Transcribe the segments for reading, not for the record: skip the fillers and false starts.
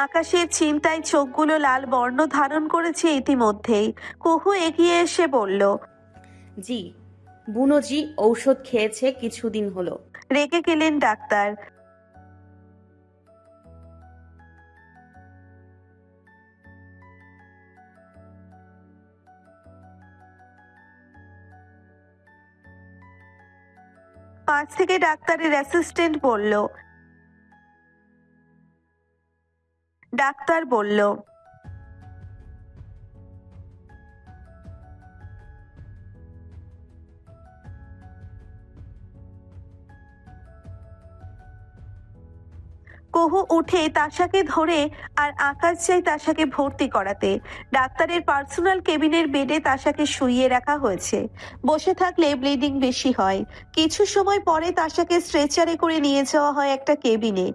আকাশের চিন্তায় চোখগুলো লাল বর্ণ ধারণ করেছে ইতিমধ্যেই। কুহু এগিয়ে এসে বলল। জি, বুনোজি ঔষধ খেয়েছে কিছুদিন হলো। রেগে গেলেন ডাক্তার। পাশ থেকে ডাক্তারের অ্যাসিস্ট্যান্ট বলল। ডাক্তার বলল, কুহু উঠে তাশাকে ধরে আর আকাশ চাই তাশাকে ভর্তি করাতে। ডাক্তারের পার্সোনাল কেবিনের বেডে তাশাকে শুইয়ে রাখা হয়েছে। বসে থাকলে ব্লিডিং বেশি হয়। কিছু সময় পরে তাশাকে স্ট্রেচারে করে নিয়ে যাওয়া হয় একটা কেবিনে।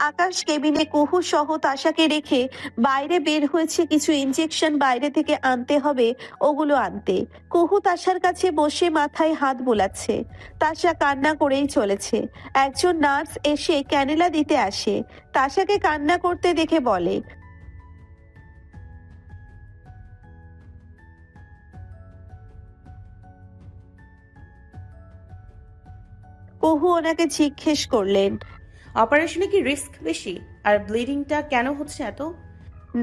আকাশ কেবিনে কুহু সহ তাশাকে রেখে বাইরে বের হয়েছে কিছু ইনজেকশন বাইরে থেকে আনতে হবে, ওগুলো আনতে। কুহু তাশার কাছে বসে মাথায় হাত বোলাচ্ছে। তাশা কান্না করেই চলেছে। একজন নার্স এসে ক্যানেলা দিতে আসে। তাশাকে কান্না করতে দেখে বলে, কুহু ওনাকে জিজ্ঞেস করলেন। অপারেশনে কি রিস্ক বেশি? আর ব্লিডিংটা কেন হচ্ছে এত?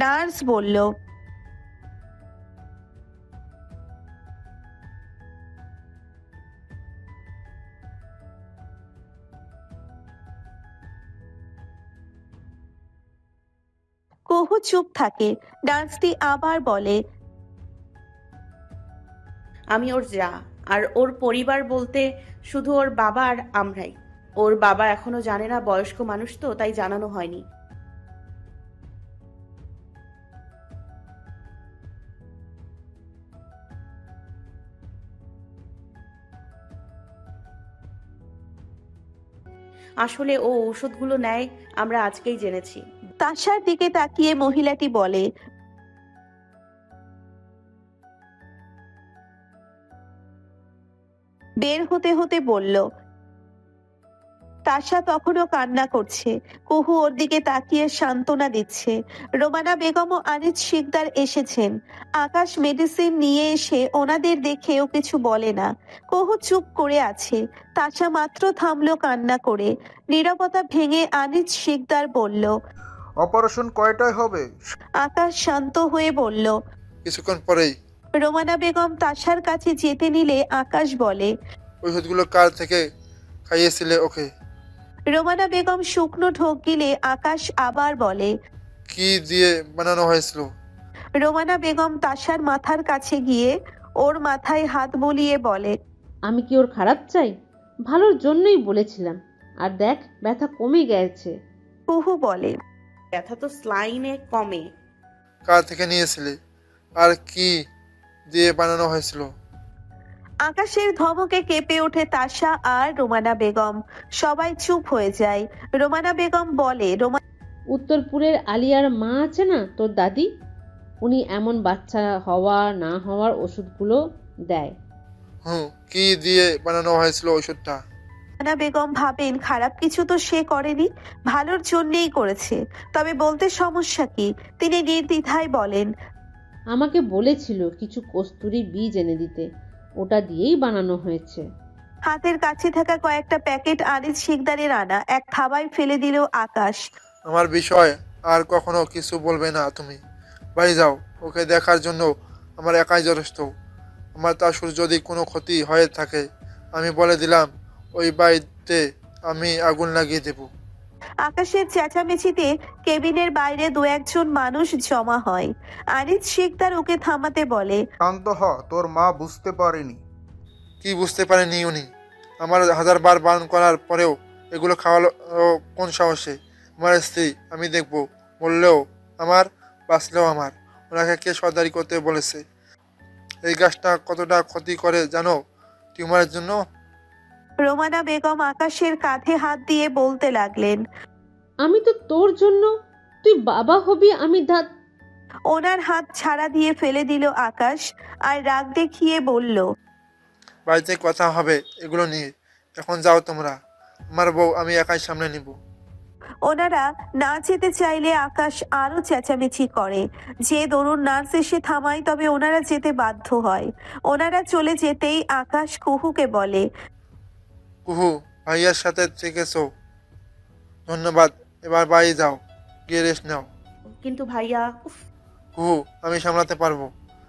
নার্স বলল, কুহু চুপ থাকে। নার্সটি আবার বলে, আমি ওর যা, আর ওর পরিবার বলতে শুধু ওর বাবা আর আমরাই। ওর বাবা এখনো জানে না, বয়স্ক মানুষ তো, তাই জানানো হয়নি। আসলে ও ঔষধগুলো নেয় আমরা আজকেই জেনেছি। তাশার দিকে তাকিয়ে মহিলাটি বলে, বের হতে হতে বলল। তাশা তখনও কান্না করছে। কুহু ওর দিকে তাকিয়ে সান্ত্বনা দিচ্ছে। রোমানা বেগম ও আনিস শিকদার এসেছেন। আকাশ মেডিসিন নিয়ে এসে ওনাদের দেখেও কিছু বলে না। কুহু চুপ করে আছে। তাশা মাত্র থামলো কান্না করে। নীরবতা ভেঙে আনিস শিকদার বলল। অপারেশন কয়টায় হবে? আকাশ শান্ত হয়ে বলল। কিছুক্ষণ পরেই। রোমানা বেগম তাশার কাছে যেতে নিলে আকাশ বলে, ওষুধগুলো কার থেকে খাইয়েছিলে ওকে? রোমানা বেগম শুকনো ঢোক গিলে আকাশ আবার বলে। কি দিয়ে বানানো হয়েছিল? রোমানা বেগম তাশার মাথার কাছে গিয়ে ওর মাথায় হাত বুলিয়ে বলে, আমি কি ওর খারাপ চাই? ভালোর জন্যই বলেছিলাম। আর দেখ, ব্যথা কমে গেছে। কুহু বলে, ব্যথা তো স্লাইনে কমে। কার থেকে নিয়েছিলে? আর কি দিয়ে বানানো হয়েছিল? আকাশের ধমকে কেঁপে ওঠে তাশা আর রোমানা বেগম। সবাই চুপ হয়ে যায়। রোমানা বেগম বলে, উত্তরপুরের আলিয়ার মা আছে না, তোর দাদি, উনি এমন বাচ্চা হওয়া না হওয়ার ওষুধগুলো দেয়। কি দিয়ে বানানো হয়েছিল ওষুধটা? রোমানা বেগম ভাবেন খারাপ কিছু তো সে করেনি, ভালোর জন্যেই করেছে। তবে বলতে সমস্যা কি? তিনি নির্দ্বিধায় বলেন, আমাকে বলেছিল কিছু কস্তুরি বীজ এনে দিতে, ওটা দিয়েই বানানো হয়েছে। হাতের কাছে থাকা কয়েকটা প্যাকেট আনিস শিকদারের আনা এক থাবায় ফেলে দিল আকাশ। আমার বিষয় আর কখনো কিছু বলবে না তুমি। বাড়ি যাও। ওকে দেখার জন্য আমার একাই যথেষ্ট। আমার তাসুর যদি কোনো ক্ষতি হয়ে থাকে আমি বলে দিলাম, ওই বাড়িতে আমি আগুন লাগিয়ে দেব। আকাশের চেঁচামেচিতে কেবিনের বাইরে দু একজন মানুষ জমা হয়। আনিস শিকদার ওকে থামাতে বলে, শান্ত হ, তোর মা বুঝতে পারেনি। কি বুঝতে পারেনি উনি? আমার হাজারবার বারণ করার পরেও এগুলো খাওয়ালো কোন সাহসে? আমার স্ত্রী, আমি দেখব বললেও আমার, বাঁচলেও আমার। ওনাকে কে সর্দারি করতে বলেছে? এই গাছটা কতটা ক্ষতি করে জানো টিউমারের জন্য? রোমানা বেগম আকাশের কাঁধে হাত দিয়ে বলতে লাগলেন, আমি তো তোর জন্য, তুই বাবা হবি, আমি ওনার হাত ছাড়া দিয়ে ফেলে দিল আকাশ আর রাগ দেখিয়ে বলল, বাড়িতে কথা হবে এগুলো নিয়ে। এখন যাও তোমরা। আমার বউ আমি একাই সামলে নিব। ওনারা না যেতে চাইলে আকাশ আরো চেঁচামেচি করে, যে দরুন নার্স এসে থামায়, তবে ওনারা যেতে বাধ্য হয়। ওনারা চলে যেতেই আকাশ কুহুকে বলে, কুহু, ভাইয়ার সাথে থেকেছো, ধন্যবাদ। এবার বাড়ি যাও, গিয়ে রেস্ট নাও। কিন্তু ভাইয়া, উফ, কুহু, আমি সামলাতে পারবো।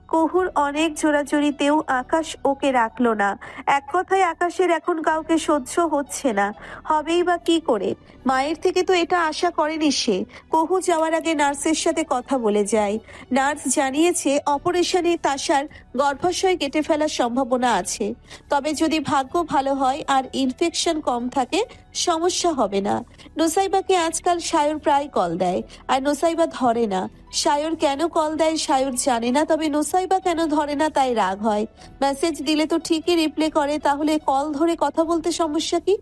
কুহুর অনেক জোরাজুরিতেও আকাশ ওকে রাখলো না। এক কথায় আকাশের এখন কাউকে সহ্য হচ্ছে না, হবেই বা কি করে? মায়ের থেকে তো এটা আশা করেনি সে। কুহু যাওয়ার আগে নার্সের সাথে কথা বলে যায়। নার্স জানিয়েছে অপারেশনে তাসার গর্ভাশয় কেটে ফেলার সম্ভাবনা আছে, তবে যদি ভাগ্য ভালো হয় আর ইনফেকশন কম থাকে সমস্যা হবে না। নুসাইবাকে আজকাল সায়র প্রায় কল দেয়, আর নুসাইবা ধরে না। সায়র কেন কল দেয় সায়র জানে না, তবে নুসাইবা কেন ধরে না তাই রাগ হয়। মেসেজ দিলে তো ঠিকই রিপ্লে করে, তাহলে কল ধরে কথা বলতে সমস্যা কি?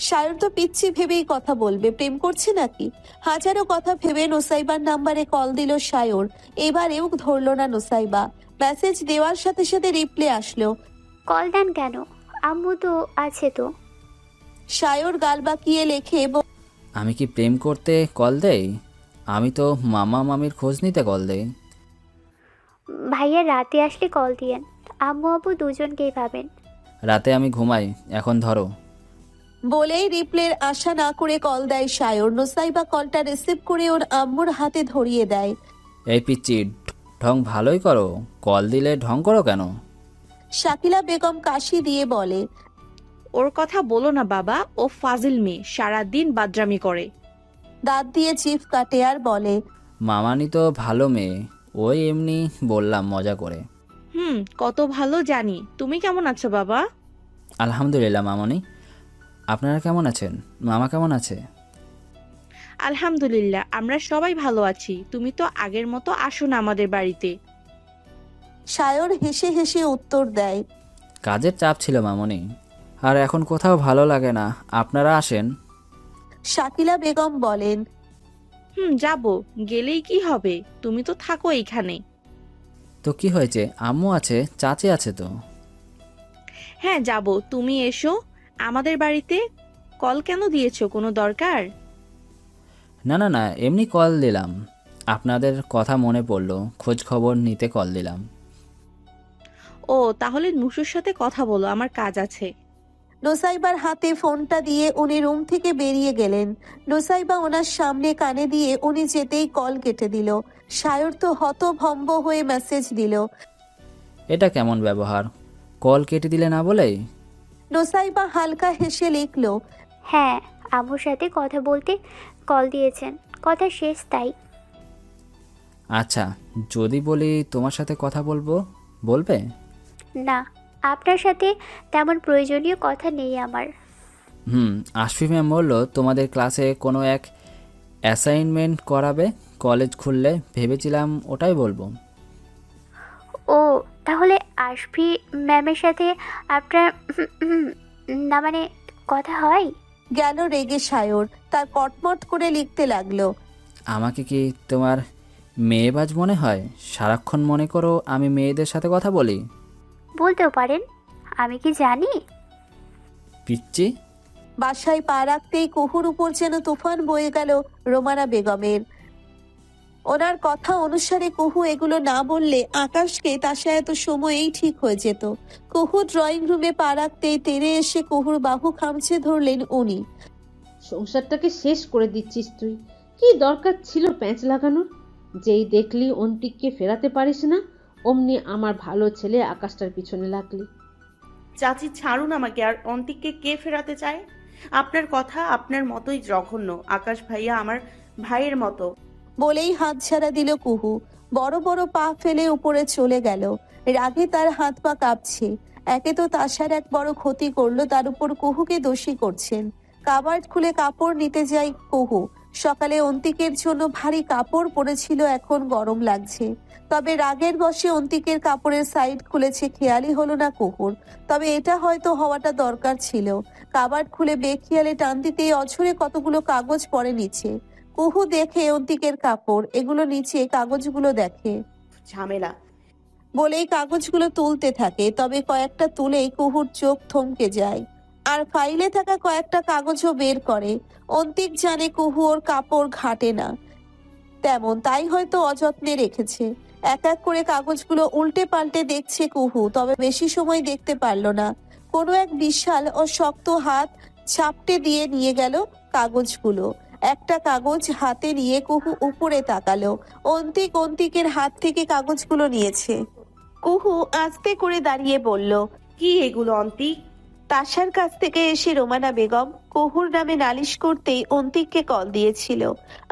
সায়র তো পিচ্ছি ভেবেই কথা বলবে, প্রেম করছে নাকি? হাজারো কথা ভেবে নুসাইবার নাম্বারে কল দিল সায়র, এবারেও ধরলো না নুসাইবা। মেসেজ দেওয়ার সাথে সাথে রিপ্লে আসলো। কল দেন কেন? আম্মু তো আছে তো। সায়র গাল বাকিয়ে লেখে, আমি কি প্রেম করতে কল দেই? আমি তো মামা মামির খোঁজ নিতে কল দেই। ভাইয়া রাতে আসলে কল দিয়েন, আম্মু আব্বু দুজনকেই পাবেন। রাতে আমি ঘুমাই, এখন ধরো। বলেই রিপ্লের আশা না করে কল দেয় সায়র। নুসাইবা কলটা রিসিভ করে ওর আম্মুর হাতে ধরিয়ে দেয়। এই পিচ্চি, ঢং ভালোই করো, কল দিলে ঢং করো কেন? শাকিলা বেগম কাশি দিয়ে বলে, ওর কথা বলো না বাবা, ও ফাজিল মেয়ে, সারাদিন বাদরামি করে। দাঁত দিয়ে জিভ কাটে আর বলে, মামানি তো ভালো মেয়ে, ওই এমনি বললাম মজা করে। কত ভালো জানি। তুমি কেমন আছো বাবা? আলহামদুলিল্লাহ মামনি, আপনারা কেমন আছেন? মামা কেমন আছে? আলহামদুলিল্লাহ, আমরা সবাই ভালো আছি। তুমি তো আগের মতো আসো না আমাদের বাড়িতে। সায়র হেসে হেসে উত্তর দেয়, কাজের চাপ ছিল মামনি, আর এখন কোথাও ভালো লাগে না, আপনারা আসেন। শাকিলা বেগম বলেন, যাবো, গেলেই কি হবে, তুমি তো থাকো এইখানে। তো কি হয়েছে, আম্মু আছে, চাচি আছে তো। হ্যাঁ যাবো, তুমি এসো আমাদের বাড়িতে। কল কেন দিয়েছো, কোনো দরকার? না না না, এমনি কল দিলাম, আপনাদের কথা মনে পড়লো, খোঁজ খবর নিতে কল দিলাম। ও তাহলে নুসুর সাথে কথা বলো, আমার কাজ আছে। নুসাইবার হাতে ফোনটা দিয়ে উনি রুম থেকে বেরিয়ে গেলেন। নুসাইবা ওনার সামনে কানে দিয়ে উনি যেতেই কল কেটে দিল। সায়র তো হতভম্ব হয়ে মেসেজ দিল, এটা কেমন ব্যবহার, কল কেটে দিলে না বলেই? নুসাইবা হালকা হেসে লিখল, হ্যাঁ, আম্মুর সাথে কথা বলতে কল দিয়েছেন, কথা শেষ তাই। আচ্ছা, যদি বলি তোমার সাথে কথা বলবো, বলবে? না, আপনার সাথে তেমন প্রয়োজনীয় কথা নেই আমার। আশফি ম্যাম বললো তোমাদের ক্লাসে কোনো এক অ্যাসাইনমেন্ট করাবে, কলেজ খুললে, ভেবেছিলাম ওটাই বলবো। ও তাহলে আশফি ম্যামের সাথে আপনার না মানে কথা হয়? গেল রেগে সায়র, তার কটমট করে লিখতে লাগলো, আমাকে কি তোমার মেয়েবাজ মনে হয়? সারাক্ষণ মনে করো আমি মেয়েদের সাথে কথা বলি? বলতেও পারেন, আমি কি জানি? পিচ্চি। বাসায় পা রাখতেই কুহুর উপর যেন তুফান বয়ে গেল রোমানা বেগমের। ওনার কথা অনুসারে কুহু এগুলো না বললে আকাশকে তাসা এত সময়েই ঠিক হয়ে যেত। কুহু ড্রয়িং রুমে পা রাখতেই তেড়ে এসে কুহুর বাহু খামচে ধরলেন উনি। সংসারটাকে শেষ করে দিচ্ছিস তুই, কি দরকার ছিল প্যাঁচ লাগানোর? যেই দেখলি অন্তিককে ফেরাতে পারিস না, অমনি আমার ভালো ছেলে আকাশটার পিছনে লাগলি। চাচি ছাড়ুন আমাকে, আর অন্তিককে কে ফেরাতে চায়? আপনার কথা আপনার মতোই জঘন্য। আকাশ ভাইয়া আমার ভাইয়ের মতো। বলেই হাত ছাড়া দিল কুহু। বড় বড় পা ফেলে উপরে চলে গেল। রাগে তার হাত পা কাঁপছে। একে তো তাসার এক বড় ক্ষতি করলো, তার উপর কুহুকে দোষী করছেন। কাবার্ড খুলে কাপড় নিতে যাই কুহু। সকালে অন্তিকের জন্য ভারী কাপড় পরেছিল, এখন গরম লাগছে। তবে রাগের বশে অন্তিকের কাপড়ের সাইড খুলেছে, খেয়ালই হলো না কুহুর। তবে এটা হয়তো হওয়াটা দরকার ছিল। কাবার্ড খুলে বেখেয়ালে টান দিতেই অঝরে কতগুলো কাগজ পড়ে নিচে। কুহু দেখে অন্তিকের কাপড়, এগুলো নিচে কাগজগুলো দেখে। ঝামেলা। বলেই কাগজগুলো তুলতে থাকে, তবে কয়েকটা তুলেই কুহুর চোখ থমকে যায়। আর ফাইলে থাকা কয়েকটা কাগজও বের করে। অন্তিক জানে কুহু ওর কাপড় ঘাটে না তেমন, তাই হয়তো অযত্নে রেখেছে। এক এক করে কাগজগুলো উল্টে পাল্টে দেখছে কুহু, তবে বেশি সময় দেখতে পারল না। কোনো এক বিশাল ও শক্ত হাত ঝাপটে দিয়ে নিয়ে গেল কাগজগুলো। একটা কাগজ হাতে নিয়ে কুহু উপরে তাকালো। অন্তিকের হাত থেকে কাগজগুলো নিয়েছে। কুহু আস্তে করে দাঁড়িয়ে বলল, কি এগুলো অন্তিক? তাশার কাছ থেকে এসে রোমানা বেগম কুহুর নামে নালিশ করতেই অন্তিককে কল দিয়েছিল।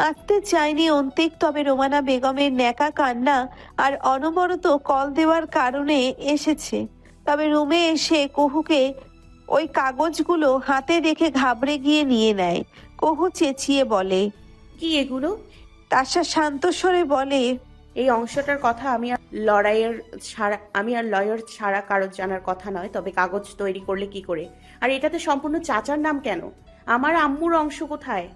আসতে চায়নি অন্তিক, তবে রোমানা বেগমের ন্যাকা কান্না আর অনবরত কল দেওয়ার কারণে এসেছে। তবে রুমে এসে কুহুকে ওই কাগজগুলো হাতে রেখে ঘাবড়ে গিয়ে নিয়ে নেয়। কুহু চেঁচিয়ে বলে, কি এগুলো? তাশা শান্ত স্বরে বলে, এই অংশটার কথা আমি আর লয়ার ছাড়া কারোর জানার কথা নয়, তবে কাগজ তৈরি করলে কি করে? আর এটাতে সম্পূর্ণ চাচার নাম কেন? আমার আম্মুর অংশ কোথায়?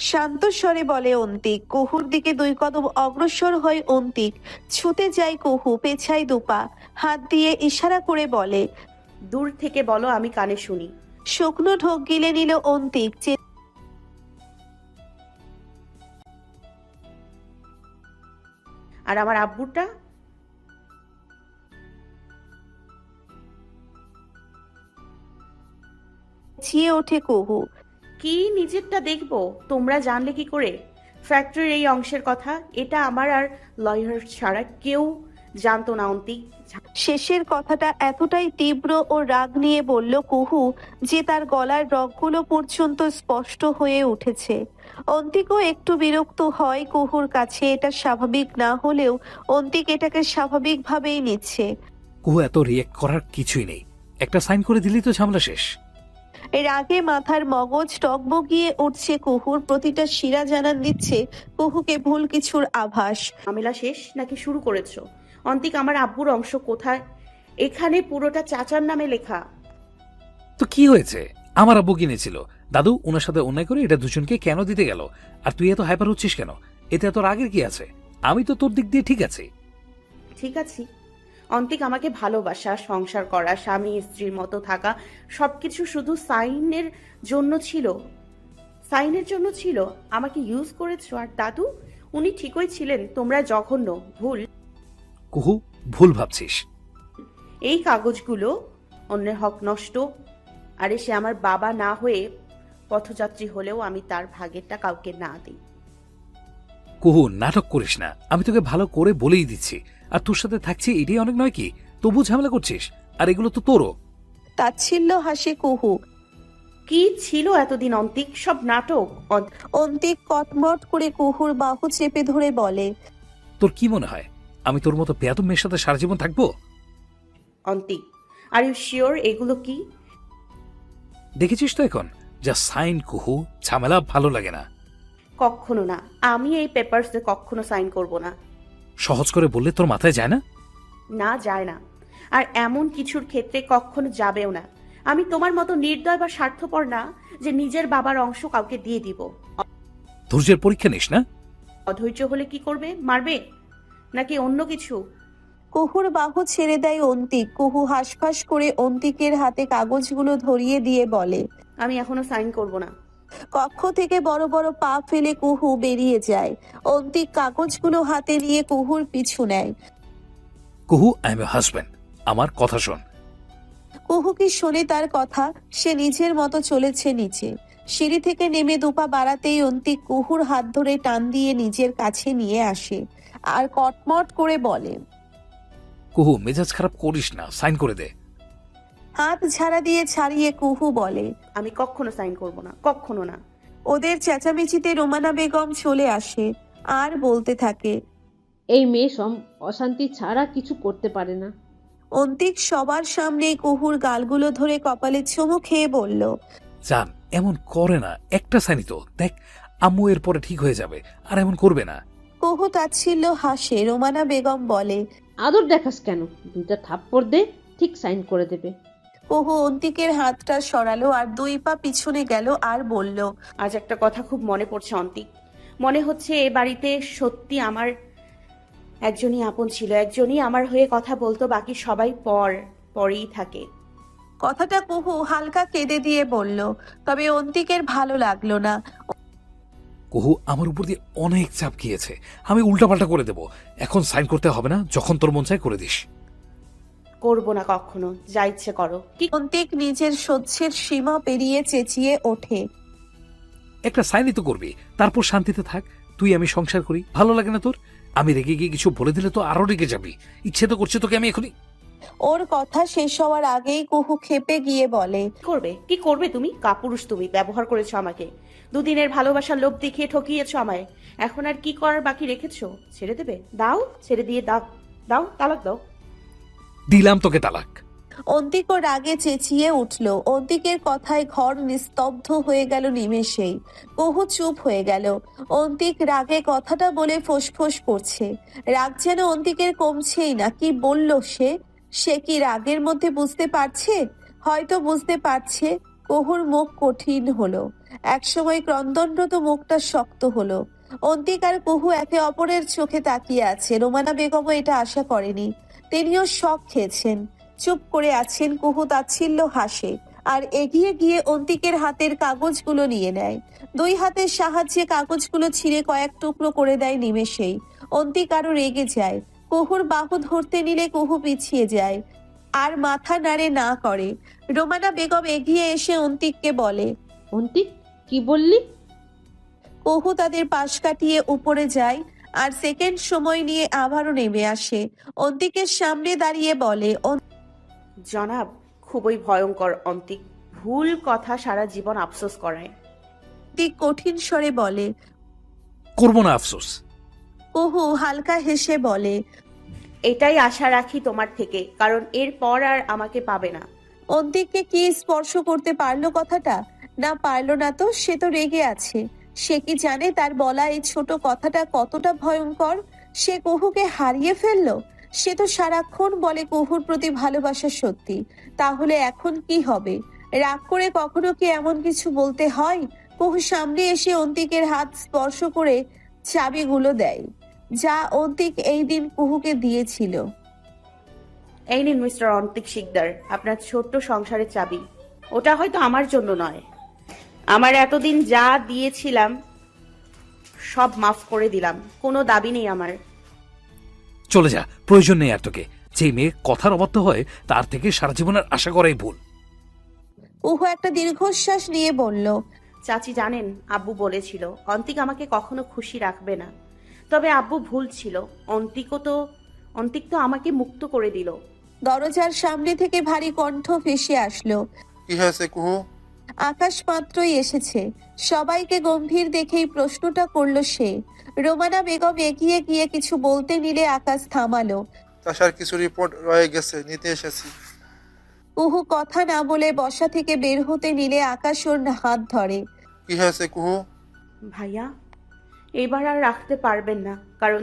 শান্ত স্বরে বলে অন্তিক। কুহুর দিকে 2 কদম অগ্রসর হয় অন্তিক। ছুতে যায় কুহু, পেছায় দুপা, হাত দিয়ে ইশারা করে বলে। দূর থেকে বলো, আমি কানে শুনি। শুকনো ঢোক গিলে নিল অন্তিক। আর আমার আব্বুরটা? চেঁচিয়ে ওঠে কুহু। কি নিজেরটা দেখবো? তোমরা জানলে কি করে ফ্যাক্টরির এই অংশের কথা? এটা আমার আর লয়ার ছাড়া কেউ জানতো না অন্তিক। শেষের কথাটা এতটাই তীব্র ও রাগ নিয়ে বলল কুহু যে তার গলার রগগুলো পর্যন্ত স্পষ্ট হয়ে উঠেছে। অন্তিকও একটু বিরক্ত হয় কুহুর কাছে। এটা স্বাভাবিক না হলেও অন্তিক এটাকে স্বাভাবিকভাবেই নিচ্ছে। কুহু, এত রিয়েক্ট করার কিছুই নেই, একটা সাইন করে দিলেই তো ঝামেলা শেষ। রাগে মাথার মগজ টকবগিয়ে উঠছে কুহুর। প্রতিটা শিরা জানান দিচ্ছে কুহুকে ভুল কিছুর আভাস। ঝামেলা শেষ নাকি শুরু করেছো? অন্তিক, আমার আব্বুর অংশ কোথায়? এখানে পুরোটা চাচার নামে লেখা। তো কি হয়েছে? আমার আব্বু কিনেছিল, দাদু ওনার সাথে অন্যায় করে এটা দুজনকে কেন দিতে গেল? আর তুই এত হাইপার হচ্ছিস কেন? এতে এত রাগের কি আছে? আমি তো তোর দিক দিয়ে ঠিক আছি। ঠিক আছে অন্তিক, আমাকে ভালোবাসা, সংসার করা, স্বামী স্ত্রীর মতো থাকা সবকিছু শুধু সাইনের জন্য ছিল। আমাকে ইউজ করেছো। আর দাদু, উনি ঠিকই ছিলেন, তোমরা জঘন্য, ভুল। কুহু, ভুল ভাবছিস। এই কাগজগুলো অন্যের হক নষ্ট। আরে সে আমার বাবা না হয়ে পথযাত্রী হলেও আমি তার ভাগেরটা কাউকে না দিই। কুহু, নাটক করিস না, আমি তোকে ভালো করে বলেই দিচ্ছি। আর তোর সাথে থাকছি এটাই অনেক নয় কি? তবু ঝামেলা করছিস, আর এগুলো তো তোরও। তাচ্ছিল্য হাসে কুহু। কি ছিল এতদিন অন্তিক? সব নাটক। অন্তিক কটমট করে কুহুর বাহু চেপে ধরে বলে, তোর কি মনে হয় আমি তোর মতো বেয়াদব মেয়ের সাথে সারা জীবন থাকবো? অন্তিক, আর ইউ শিওর এগুলো কি? দেখেছিস তো এখন যা সাইন। কুহু, ঝামেলা ভালো লাগে না। কখনো না, আমি এই পেপারসে কখনো সাইন করব না। সহজ করে বললে তোর মাথায় যায় না? না, যায় না। আর এমন কিছুর ক্ষেত্রে কখনো যাবেও না। আমি তোমার মতো নির্দয় বা স্বার্থপর না যে নিজের বাবার অংশ কাউকে দিয়ে দিব। ধৈর্যের পরীক্ষা নিস না। অধৈর্য হলে কি করবে? মারবে নাকি অন্য কিছু? কুহুর বাহু ছেড়ে দেয় অন্তিক। কুহু হাসফাস করে অন্তিকের হাতে কাগজগুলো ধরিয়ে দিয়ে বলে, আমি এখনো সাইন করব না। কক্ষ থেকে বড় বড় পা ফেলে কুহু বেরিয়ে যায়। অন্তিক কাগজগুলো হাতে নিয়ে কুহুর পিছু নেয়। কুহু, আই এম এ হাজব্যান্ড, আমার কথা শোন। কুহু কি শোনে তার কথা? সে নিজের মতো চলেছে নিচে। সিঁড়ি থেকে নেমে দুপা বাড়াতেই অন্তিক কুহুর হাত ধরে টান দিয়ে নিজের কাছে নিয়ে আসে আর কটমট করে বলে, কুহু, মেজাজ খারাপ করিস না, সাইন করে দে। হাত ঝাড়া দিয়ে ছাড়িয়ে কুহু বলে, আমি কখনো সাইন করব না, কখনো না। ওদের চেঁচামেচিতে রোমানা বেগম চলে আসে আর বলতে থাকে, এই মেয়ে অশান্তি ছাড়া কিছু করতে পারে না। অন্তিক সবার সামনে কুহুর গালগুলো ধরে কপালে চুমু খেয়ে বলল, জান, এমন করে না, একটা সাইনি তো দেখ, আম্মু এর পরে ঠিক হয়ে যাবে, আর এমন করবে না। কুহু তাচ্ছিল্য হাসে। রোমানা বেগম বলে, আদর দেখাস কেন? 2টা থাপ্পড় দে, ঠিক সাইন করে দেবে। কুহু অন্তিকের হাতটা সরালো আর 2 পা পিছনে গেল আর বলল, আজ একটা কথা খুব মনে পড়ছে অন্তিক। মনে হচ্ছে এ বাড়িতে সত্যি আমার একজনই আপন ছিল, একজনই আমার হয়ে কথা বলতো, বাকি সবাই পরেই থাকে। কথাটা কুহু হালকা কেঁদে দিয়ে বলল, তবে অন্তিকের ভালো লাগলো না। কুহু, আমার উপর দিয়ে অনেক চাপ গিয়েছে, আমি উল্টাপাল্টা করে দেব। এখন সাইন করতে হবে না, যখন তোর মন চায় করে দিস। করবো না কখনো, যা ইচ্ছে করো। কি অন্তিক নিজের সহ্যের সীমা পেরিয়ে চেঁচিয়ে ওঠে। একটা সাইনই তো করবি, তারপর শান্তিতে থাক। তুই আমি সংসার করি, ভালো লাগে না তোর? আমি রেগে গিয়ে কিছু বলে দিলে তো আরো রেগে যাবি। ইচ্ছে তো করছে তোকে আমি এখনই। ওর কথা শেষ হওয়ার আগেই কুহু ক্ষেপে গিয়ে বলে, কি করবে তুমি? কাপুরুষ তুমি, ব্যবহার করেছো আমাকে, দুদিনের ভালোবাসার লোভ দেখিয়ে ঠকিয়েছো আমায়। এখন আর কি করার বাকি রেখেছো? ছেড়ে দেবে? দাও, ছেড়ে দিয়ে দাও, দাও, তালাক দাও। দিলাম তোকে তালাক। অন্তিকও রাগে চেঁচিয়ে উঠল। অন্তিকের কথায় ঘর নিস্তব্ধ হয়ে গেল নিমেষেই। কুহু চুপ হয়ে গেল। অন্তিক রাগে কথাটা বলে ফোঁসফোঁস করছে। রাগ যেন অন্তিকের কমছেই না। কি বলল সে? সে কি রাগের মধ্যে বুঝতে পারছে? হয়তো বুঝতে পারছে। কুহুর মুখ কঠিন হলো, একসময় ক্রন্দনরত মুখটা শক্ত হলো। অন্তিক আর কুহু একে অপরের চোখে তাকিয়ে আছে। রোমানা বেগমও এটা আশা করেনি। তিনিও শক খেয়েছেন, চুপ করে আছেন। কুহু তাচ্ছিল্য হাসে আর এগিয়ে গিয়ে অন্তিকের হাতের কাগজগুলো নিয়ে নেয়। দুই হাতের সাহায্যে কাগজগুলো ছিঁড়ে কয়েক টুকরো করে দেয় নিমেষেই। অন্তিক আরো রেগে যায়। কুহুর বাহু ধরতে নিলে কুহু পিছিয়ে যায় আর মাথা নাড়ে না করে। রোমানা বেগম এগিয়ে এসে অন্তিককে বলে, অন্তিক, কি বললি? কুহু তাদের পাশ কাটিয়ে উপরে যায় আর সেকেন্ড সময় নিয়ে আবারও নেমে আসে। অন্তিকের সামনে দাঁড়িয়ে বলে, জনাব, খুবই ভয়ঙ্কর অন্তিক। ভুল কথা সারা জীবন আফসোস করায়। অন্তিক কঠিন স্বরে বলে। করবো না আফসোস। কুহু হালকা হেসে বলে, এটাই আশা রাখি তোমার থেকে, কারণ এরপর আর আমাকে পাবে না। অন্তিককে কি স্পর্শ করতে পারলো কথাটা? না পারলো না তো, সে তো রেগে আছে। সে কি জানে তার বলা এই ছোট কথাটা কতটা ভয়ঙ্কর? সে কুহুকে হারিয়ে ফেললো। সে তো সারাক্ষণ বলে কুহুর প্রতি ভালোবাসা সত্যি। তাহলে এখন কি হবে? রাগ করে কখনো কি এমন কিছু বলতে হয়? কুহু সামনে এসে অন্তিকের হাত স্পর্শ করে চাবিগুলো দেয়, যা অন্তিক এই দিন কুহুকে দিয়েছিল। এই নিন মিস্টার অন্তিক শিকদার, আপনার ছোট্ট সংসারের চাবি। ওটা হয়তো আমার জন্য নয়, আমার এতদিন যা দিয়েছিলাম সব মাফ করে দিলাম, কোনো দাবি নেই আমার। চলে যা, প্রয়োজন নেই আর তোকে। যে মেয়ে কথার অবাধ্য হয় তার থেকে সারা জীবনের আশা করাই ভুল। কুহু একটা দীর্ঘশ্বাস নিয়ে বলল, চাচি জানেন, আব্বু বলেছিল অন্তিক আমাকে কখনো খুশি রাখবে না। তবে আব্বু ভুল ছিল। অন্তিক তো আমাকে মুক্ত করে দিল। দরজার সামনে থেকে ভারী কণ্ঠ ভেসে আসলো। কি হয়েছে কুহু? আকাশ মাত্রই এসেছে। সবাইকে গম্ভীর দেখেই প্রশ্নটা করলো সে। রোমানা বেগম এগিয়ে গিয়ে কিছু বলতে নিলে আকাশ থামালো। তাশার কিছু রিপোর্ট রয়ে গেছে, নিতে এসেছি। কুহু কথা না বলে বসা থেকে বের হতে নিলে আকাশ ওর হাত ধরে। কি হয়েছে কুহু? ভাইয়া, এবার আর রাখতে পারবেন না, কারণ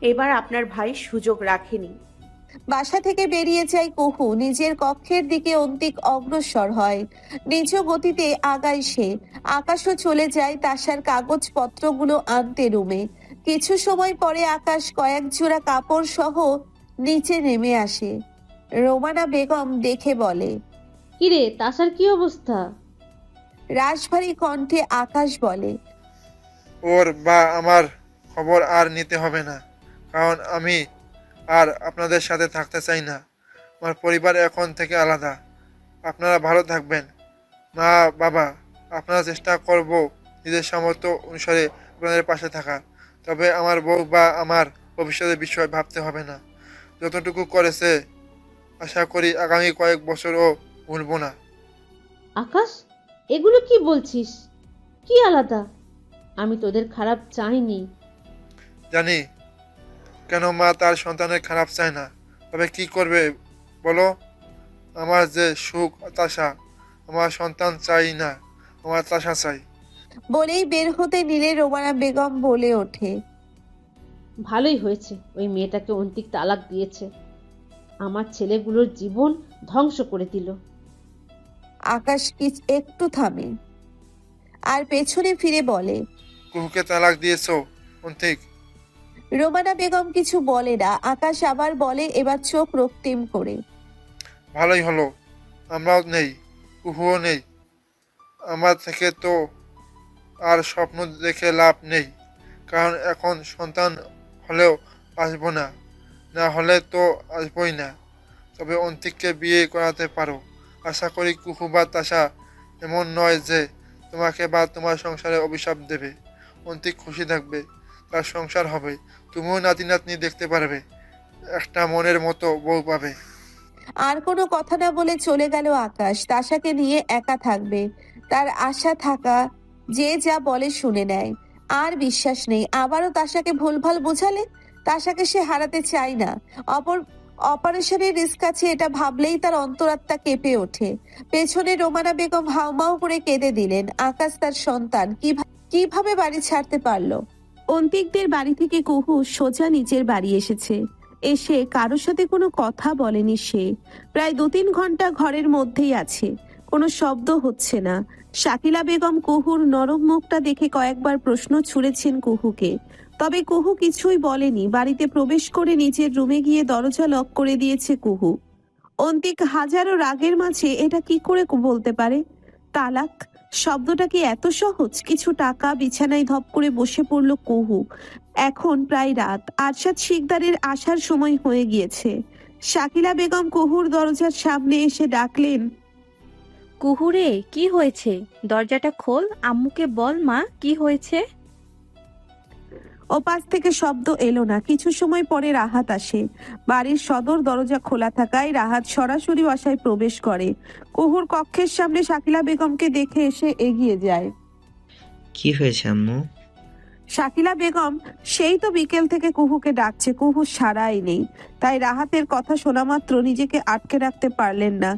এবার আপনার ভাই সুযোগ রাখেনি। বাসা থেকে বেরিয়ে যায় কুহু। নিজের কক্ষের দিকে অন্তিক অগ্রসর হয়। নিজ গতিতে আগায় সে। আকাশও চলে যায় তাশার কাগজপত্রগুলো আনতে রুমে। কিছু সময় পরে আকাশ কয়েক জোড়া কাপড় সহ নিচে নেমে আসে। রোমানা বেগম দেখে বলে, কিরে, তাসার কি অবস্থা? রাশভারী কণ্ঠে আকাশ বলে, ওর বা আমার খবর আর নিতে হবে না, কারণ আমি আর আপনাদের সাথে থাকতে চাই না। আমার পরিবার এখন থেকে আলাদা। আপনারা ভালো থাকবেন। মা বাবা, আপনারা চেষ্টা করব নিজের সামর্থ্য অনুসারে আপনাদের পাশে থাকা। তবে আমার বউ বা আমার ভবিষ্যতের বিষয় ভাবতে হবে না। যতটুকু করেছে আশা করি আগামী কয়েক বছরও ভুলবো না। আকাশ, এগুলো কি বলছিস? কি আলাদা? আমি তোদের খারাপ চাইনি। জানি কেন মা তার সন্তানের খারাপ চায় না, তবে কি করবে বলো? আমার যে সুখ তাশা, আমার সন্তান চাই না, আমার তাশা চাই। বলেই বের হতে নিলে রোমানা বেগম বলে ওঠে, ভালোই হয়েছে ওই মেয়েটাকে অন্তিক তালাক দিয়েছে। আমার ছেলেগুলোর জীবন ধ্বংস করে দিল। আকাশ একটু থামে আর পেছনে ফিরে বলে, কুহুকে তালাক দিয়েছো অন্তিক? রোমানা বেগম কিছু বলে না। আকাশ আবার বলে, এবার চোখ রক্তিম করে, ভালোই হলো। আমরাও নেই, কুহুও নেই। আমার থেকে তো আর স্বপ্ন দেখে লাভ নেই, কারণ এখন সন্তান হলেও আসবো না, না হলে তো আসবোই না। তবে অন্তিককে বিয়ে করাতে পারো। আশা করি কুহু বা তাশা এমন নয় যে তোমাকে বা তোমার সংসারে অভিশাপ দেবে। অন্তিক খুশি থাকবে, তার সংসার হবে, তুমিও নাতি নাতনি দেখতে পারবে, একটা মনের মতো বউ পাবে। আর কোনো কথা না বলে চলে গেল আকাশ। তাশাকে নিয়ে একা থাকবে, তার আশা থাকা, যে যা বলে শুনে নেয়। আর বিশ্বাস নেই, আবারও তাশাকে ভুলভাল বোঝালে। তাশাকে সে হারাতে চায় না। অপারেশনের রিস্ক আছে এটা ভাবলেই তার অন্তরাত্মা কেঁপে ওঠে। পেছনে রোমানা বেগম হাউমাউ করে কেঁদে দিলেন। আকাশ তার সন্তান কিভাবে বাড়ি ছাড়তে পারলো? অন্তিকদের বাড়ি থেকে কুহু সোজা নিচের বাড়ি এসেছে। এসে কারোর সাথে কোনো কথা বলেনি সে। প্রায় 2-3 ঘন্টা ঘরের মধ্যেই আছে, কোনো শব্দ হচ্ছে না। শাকিলা বেগম কুহুর নরম মুখটা দেখে কয়েকবার প্রশ্ন ছুড়েছেন কুহুকে, তবে কুহু কিছুই বলেনি। বাড়িতে প্রবেশ করে নিজের রুমে গিয়ে দরজা লক করে দিয়েছে কুহু। অন্তিক হাজারো রাগের মাঝে এটা কি করে বলতে পারে? তালাক শব্দটা কি এত সহজ? কিছু টাকা বিছানায় ধপ করে বসে পড়ল কুহু। এখন প্রায় রাত। আরশাদ শিকদারের আসার সময় হয়ে গিয়েছে। শাকিলা বেগম কুহুর দরজার সামনে এসে ডাকলেন, কুহুরে, কি হয়েছে? দরজাটা খোল, আম্মুকে বল মা কি হয়েছে। ওপাশ থেকে শব্দ এলো না। কিছু সময় পরে রাহাত আসে। বাড়ির সদর দরজা খোলা থাকায় রাহাত সরাসরি বাসায় প্রবেশ করে। কুহুর কক্ষের সামনে শাকিলা বেগমকে দেখে এসে এগিয়ে যায়। কি হয়েছে আম্মু? শাকিলা বেগম সেই তো বিকেল থেকে কুহুকে ডাকছে, কুহু সাড়াই নেই। তাই রাহাতের কথা শোনা মাত্র নিজেকে আটকে রাখতে পারলেন না,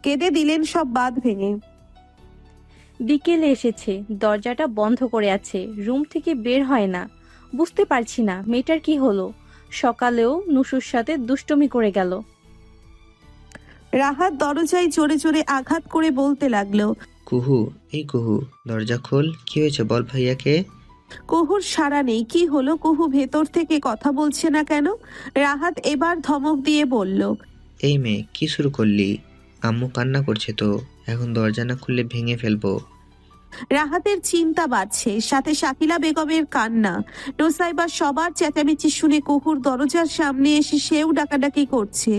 কেঁদে দিলেন সব বাঁধ ভেঙে। বিকেলে এসেছে, দরজাটা বন্ধ করে আছে, রুম থেকে বের হয় না। বুঝতে পারছি না মেয়েটার কি হলো। সকালেও নুসুর সাথে দুষ্টুমি করে গেল। রাহাত দরজায় জোরে জোরে আঘাত করে বলতে লাগলো, কুহু, এই কুহু, দরজা খোল, কি হয়েছে বল ভাইয়াকে। কুহুর সাড়া নেই। কি হলো? কুহু ভেতর থেকে কথা বলছে না কেন? রাহাত এবার ধমক দিয়ে বলল, এই মেয়ে কি শুরু করলি? আম্মু কান্না করছে তো, এখন দরজা না খুললে ভেঙে ফেলবো। রাহাতের চিন্তা বাড়ছে, সাথে শাকিলা বেগমের কান্না। নোসাইবা সবার চেঁচামেচি শুনে কুহুর দরজার সামনে এসে সেও ডাকাডাকি করছে।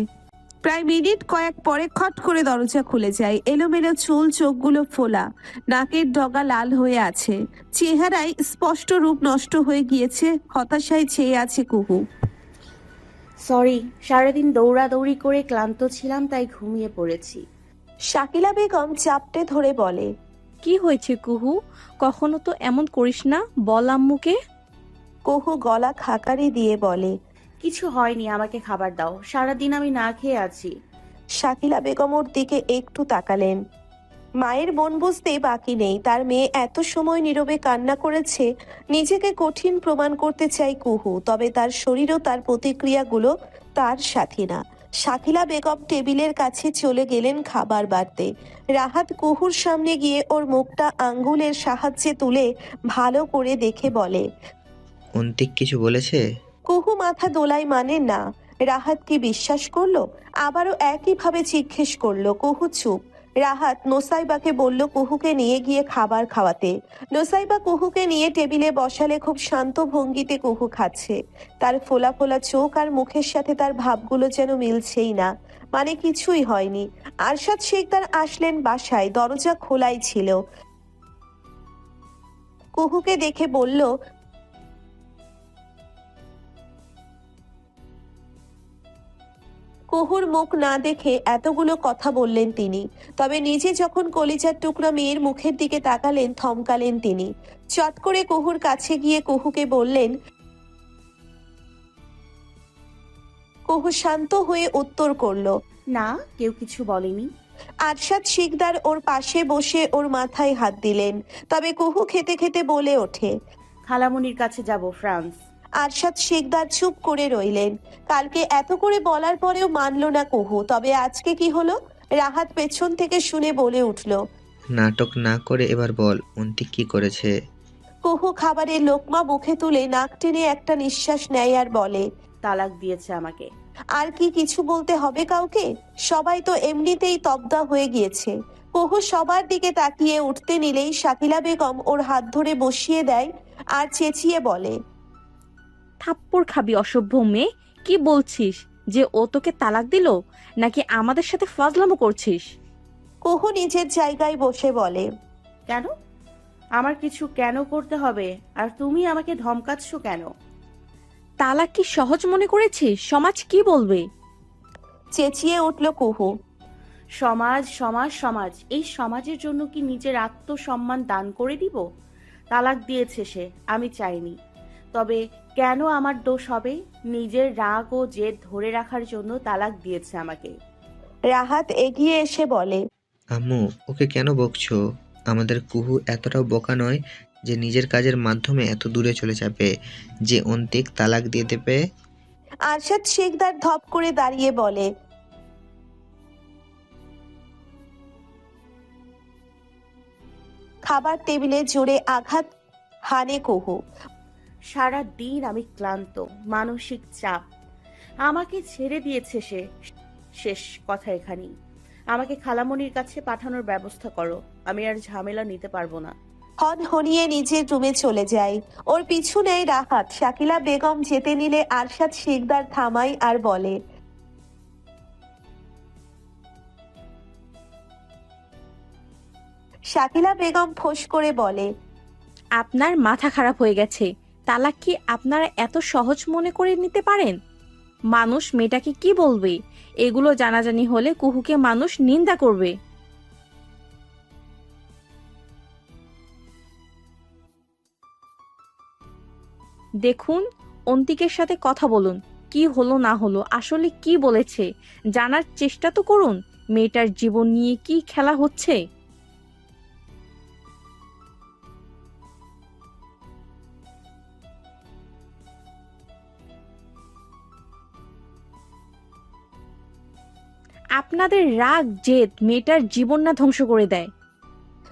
প্রায় মিনিট কয়েক পরে খট করে দরজা খুলে যায়। এলোমেলো চুল, চোখগুলো ফোলা, নাকের ডগা লাল হয়ে আছে, চেহারায় স্পষ্ট রূপ নষ্ট হয়ে গিয়েছে। হতাশায় চেয়ে আছে কুহু। সরি, সারাদিন দৌড়াদৌড়ি করে ক্লান্ত ছিলাম, তাই ঘুমিয়ে পড়েছি। শাকিলা বেগম চাপটে ধরে বলে, কি হয়েছে কুহু? কখনো তো এমন করিস না, বল আম্মুকে। কুহু গলা খাকারি দিয়ে বলে, কিছু হয়নি, আমাকে খাবার দাও, সারাদিন আমি না খেয়ে আছি। শাকিলা বেগম ওর দিকে একটু তাকালেন। মায়ের মন বুঝতে বাকি নেই, তার মেয়ে এত সময় নীরবে কান্না করেছে। নিজেকে কঠিন প্রমাণ করতে চাই কুহু, তবে তার শরীরও তার প্রতিক্রিয়াগুলো তার সাথী না। শাকিলা বেগম টেবিলের কাছে চলে গেলেন খাবার বাড়তে। রাহাত কুহুর সামনে গিয়ে ওর মুখটা আঙ্গুলের সাহায্যে তুলে ভালো করে দেখে বলে, অন্তিক কিছু বলেছে? কুহু মাথা দোলায়, মানে না। রাহাত কি বিশ্বাস করলো? আবারও একইভাবে জিজ্ঞেস করলো। কুহু চুপ। রাহাত নোসাইবাকে বলল কুহুকে নিয়ে গিয়ে খাবার খাওয়াতে। নোসাইবা কুহুকে নিয়ে টেবিলে বসালে খুব শান্ত ভঙ্গিতে কুহু খাচ্ছে। তার ফোলা ফোলা চোখ আর মুখের সাথে তার ভাবগুলো যেন মিলছেই না, মানে কিছুই হয়নি। আরশাদ শিকদার আসলেন বাসায়, দরজা খোলাই ছিল। কুহুকে দেখে বলল, কুহুর মুখ না দেখে এতগুলো কথা বললেন তিনি, তবে নিজে যখন কলিজার টুকরা মেয়ের মুখের দিকে তাকালেন, থমকালেন তিনি। চট করে কুহুর কাছে গিয়ে কুহুকে বললেন। কুহু শান্ত হয়ে উত্তর করলো, না, কেউ কিছু বলেনি। আরশাদ শিকদার ওর পাশে বসে ওর মাথায় হাত দিলেন, তবে কুহু খেতে খেতে বলে ওঠে, খালামণির কাছে যাব, ফ্রান্স। আরশাদ শিকদার চুপ করে রইলেন। কালকে এত করে বলার পরেও মানল না কুহু, তবে আজকে কি হলো? রাহাত পেছন থেকে শুনে বলে উঠল, নাটক না করে এবার বল, অন্তিক কি করেছে? কুহু খাবারের লোকমা মুখে তুলে নাক টেনে একটা নিঃশ্বাস নেয় আর বলে, তালাক দিয়েছে আমাকে। আর কি কিছু বলতে হবে কাউকে? সবাই তো এমনিতেই তব্দা হয়ে গিয়েছে। কুহু সবার দিকে তাকিয়ে উঠতে নিলেই শাকিলা বেগম ওর হাত ধরে বসিয়ে দেয় আর চেঁচিয়ে বলে, থাপ্পড় খাবি অসভ্য মেয়ে। কি বলছিস যে ও তোকে তালাক দিল, নাকি আমাদের সাথে ফাজলামো করছিস? কুহু নিজের জায়গায় বসে বলে, কেন? আমার কিছু কেন করতে হবে? আর তুমি আমাকে ধমকাচ্ছ কেন? তালাক কি সহজ মনে করেছিস? সমাজ কি বলবে? চেঁচিয়ে উঠল কুহু। সমাজ সমাজ সমাজ, এই সমাজের জন্য কি নিজের আত্মসম্মান দান করে দিব? তালাক দিয়েছে সে, আমি চাইনি। তবে কেন আমার দোষ হবে? নিজের রাগ ও জেদ ধরে রাখার জন্য তালাক দিয়েছে আমাকে। রাহাত এগিয়ে এসে বলে, আম্মু, ওকে কেন বকছো? আমাদের কুহু এতটাও বোকা নয় যে নিজের কাজের মাধ্যমে এত দূরে চলে যাবে যে অন্তিক তালাক দিয়ে দেবে। আরশাদ শিকদার ধপ করে দাঁড়িয়ে বলে, খাবার টেবিলে জোরে আঘাত হানে কুহু। সারা দিন আমি ক্লান্ত, মানসিক চাপ। আমাকে ছেড়ে দিয়েছে সে। শেষ কথা এখানেই। আমাকে খালামণির কাছে পাঠানোর ব্যবস্থা করো। আমি আর ঝামেলা নিতে পারবো না। হনহনিয়ে নিজের রুমে চলে যায়। ওর পিছু নেয় রাহাত। শাকিলা বেগম যেতে নিলে আরশাদ শিকদার থামায় আর বলে, শাকিলা বেগম ফোঁস করে বলে, আপনার মাথা খারাপ হয়ে গেছে। তালাক কি আপনারা এত সহজ মনে করে নিতে পারেন? মানুষ মেয়েটাকে কি বলবে? এগুলো জানাজানি হলে কুহুকে মানুষ নিন্দা করবে। দেখুন, অন্তিকের সাথে কথা বলুন। কি হলো না হলো, আসলে কি বলেছে জানার চেষ্টা তো করুন। মেয়েটার জীবন নিয়ে কি খেলা হচ্ছে? আপনাদের রাগ জেদ মেয়েটার জীবন না ধ্বংস করে দেয়।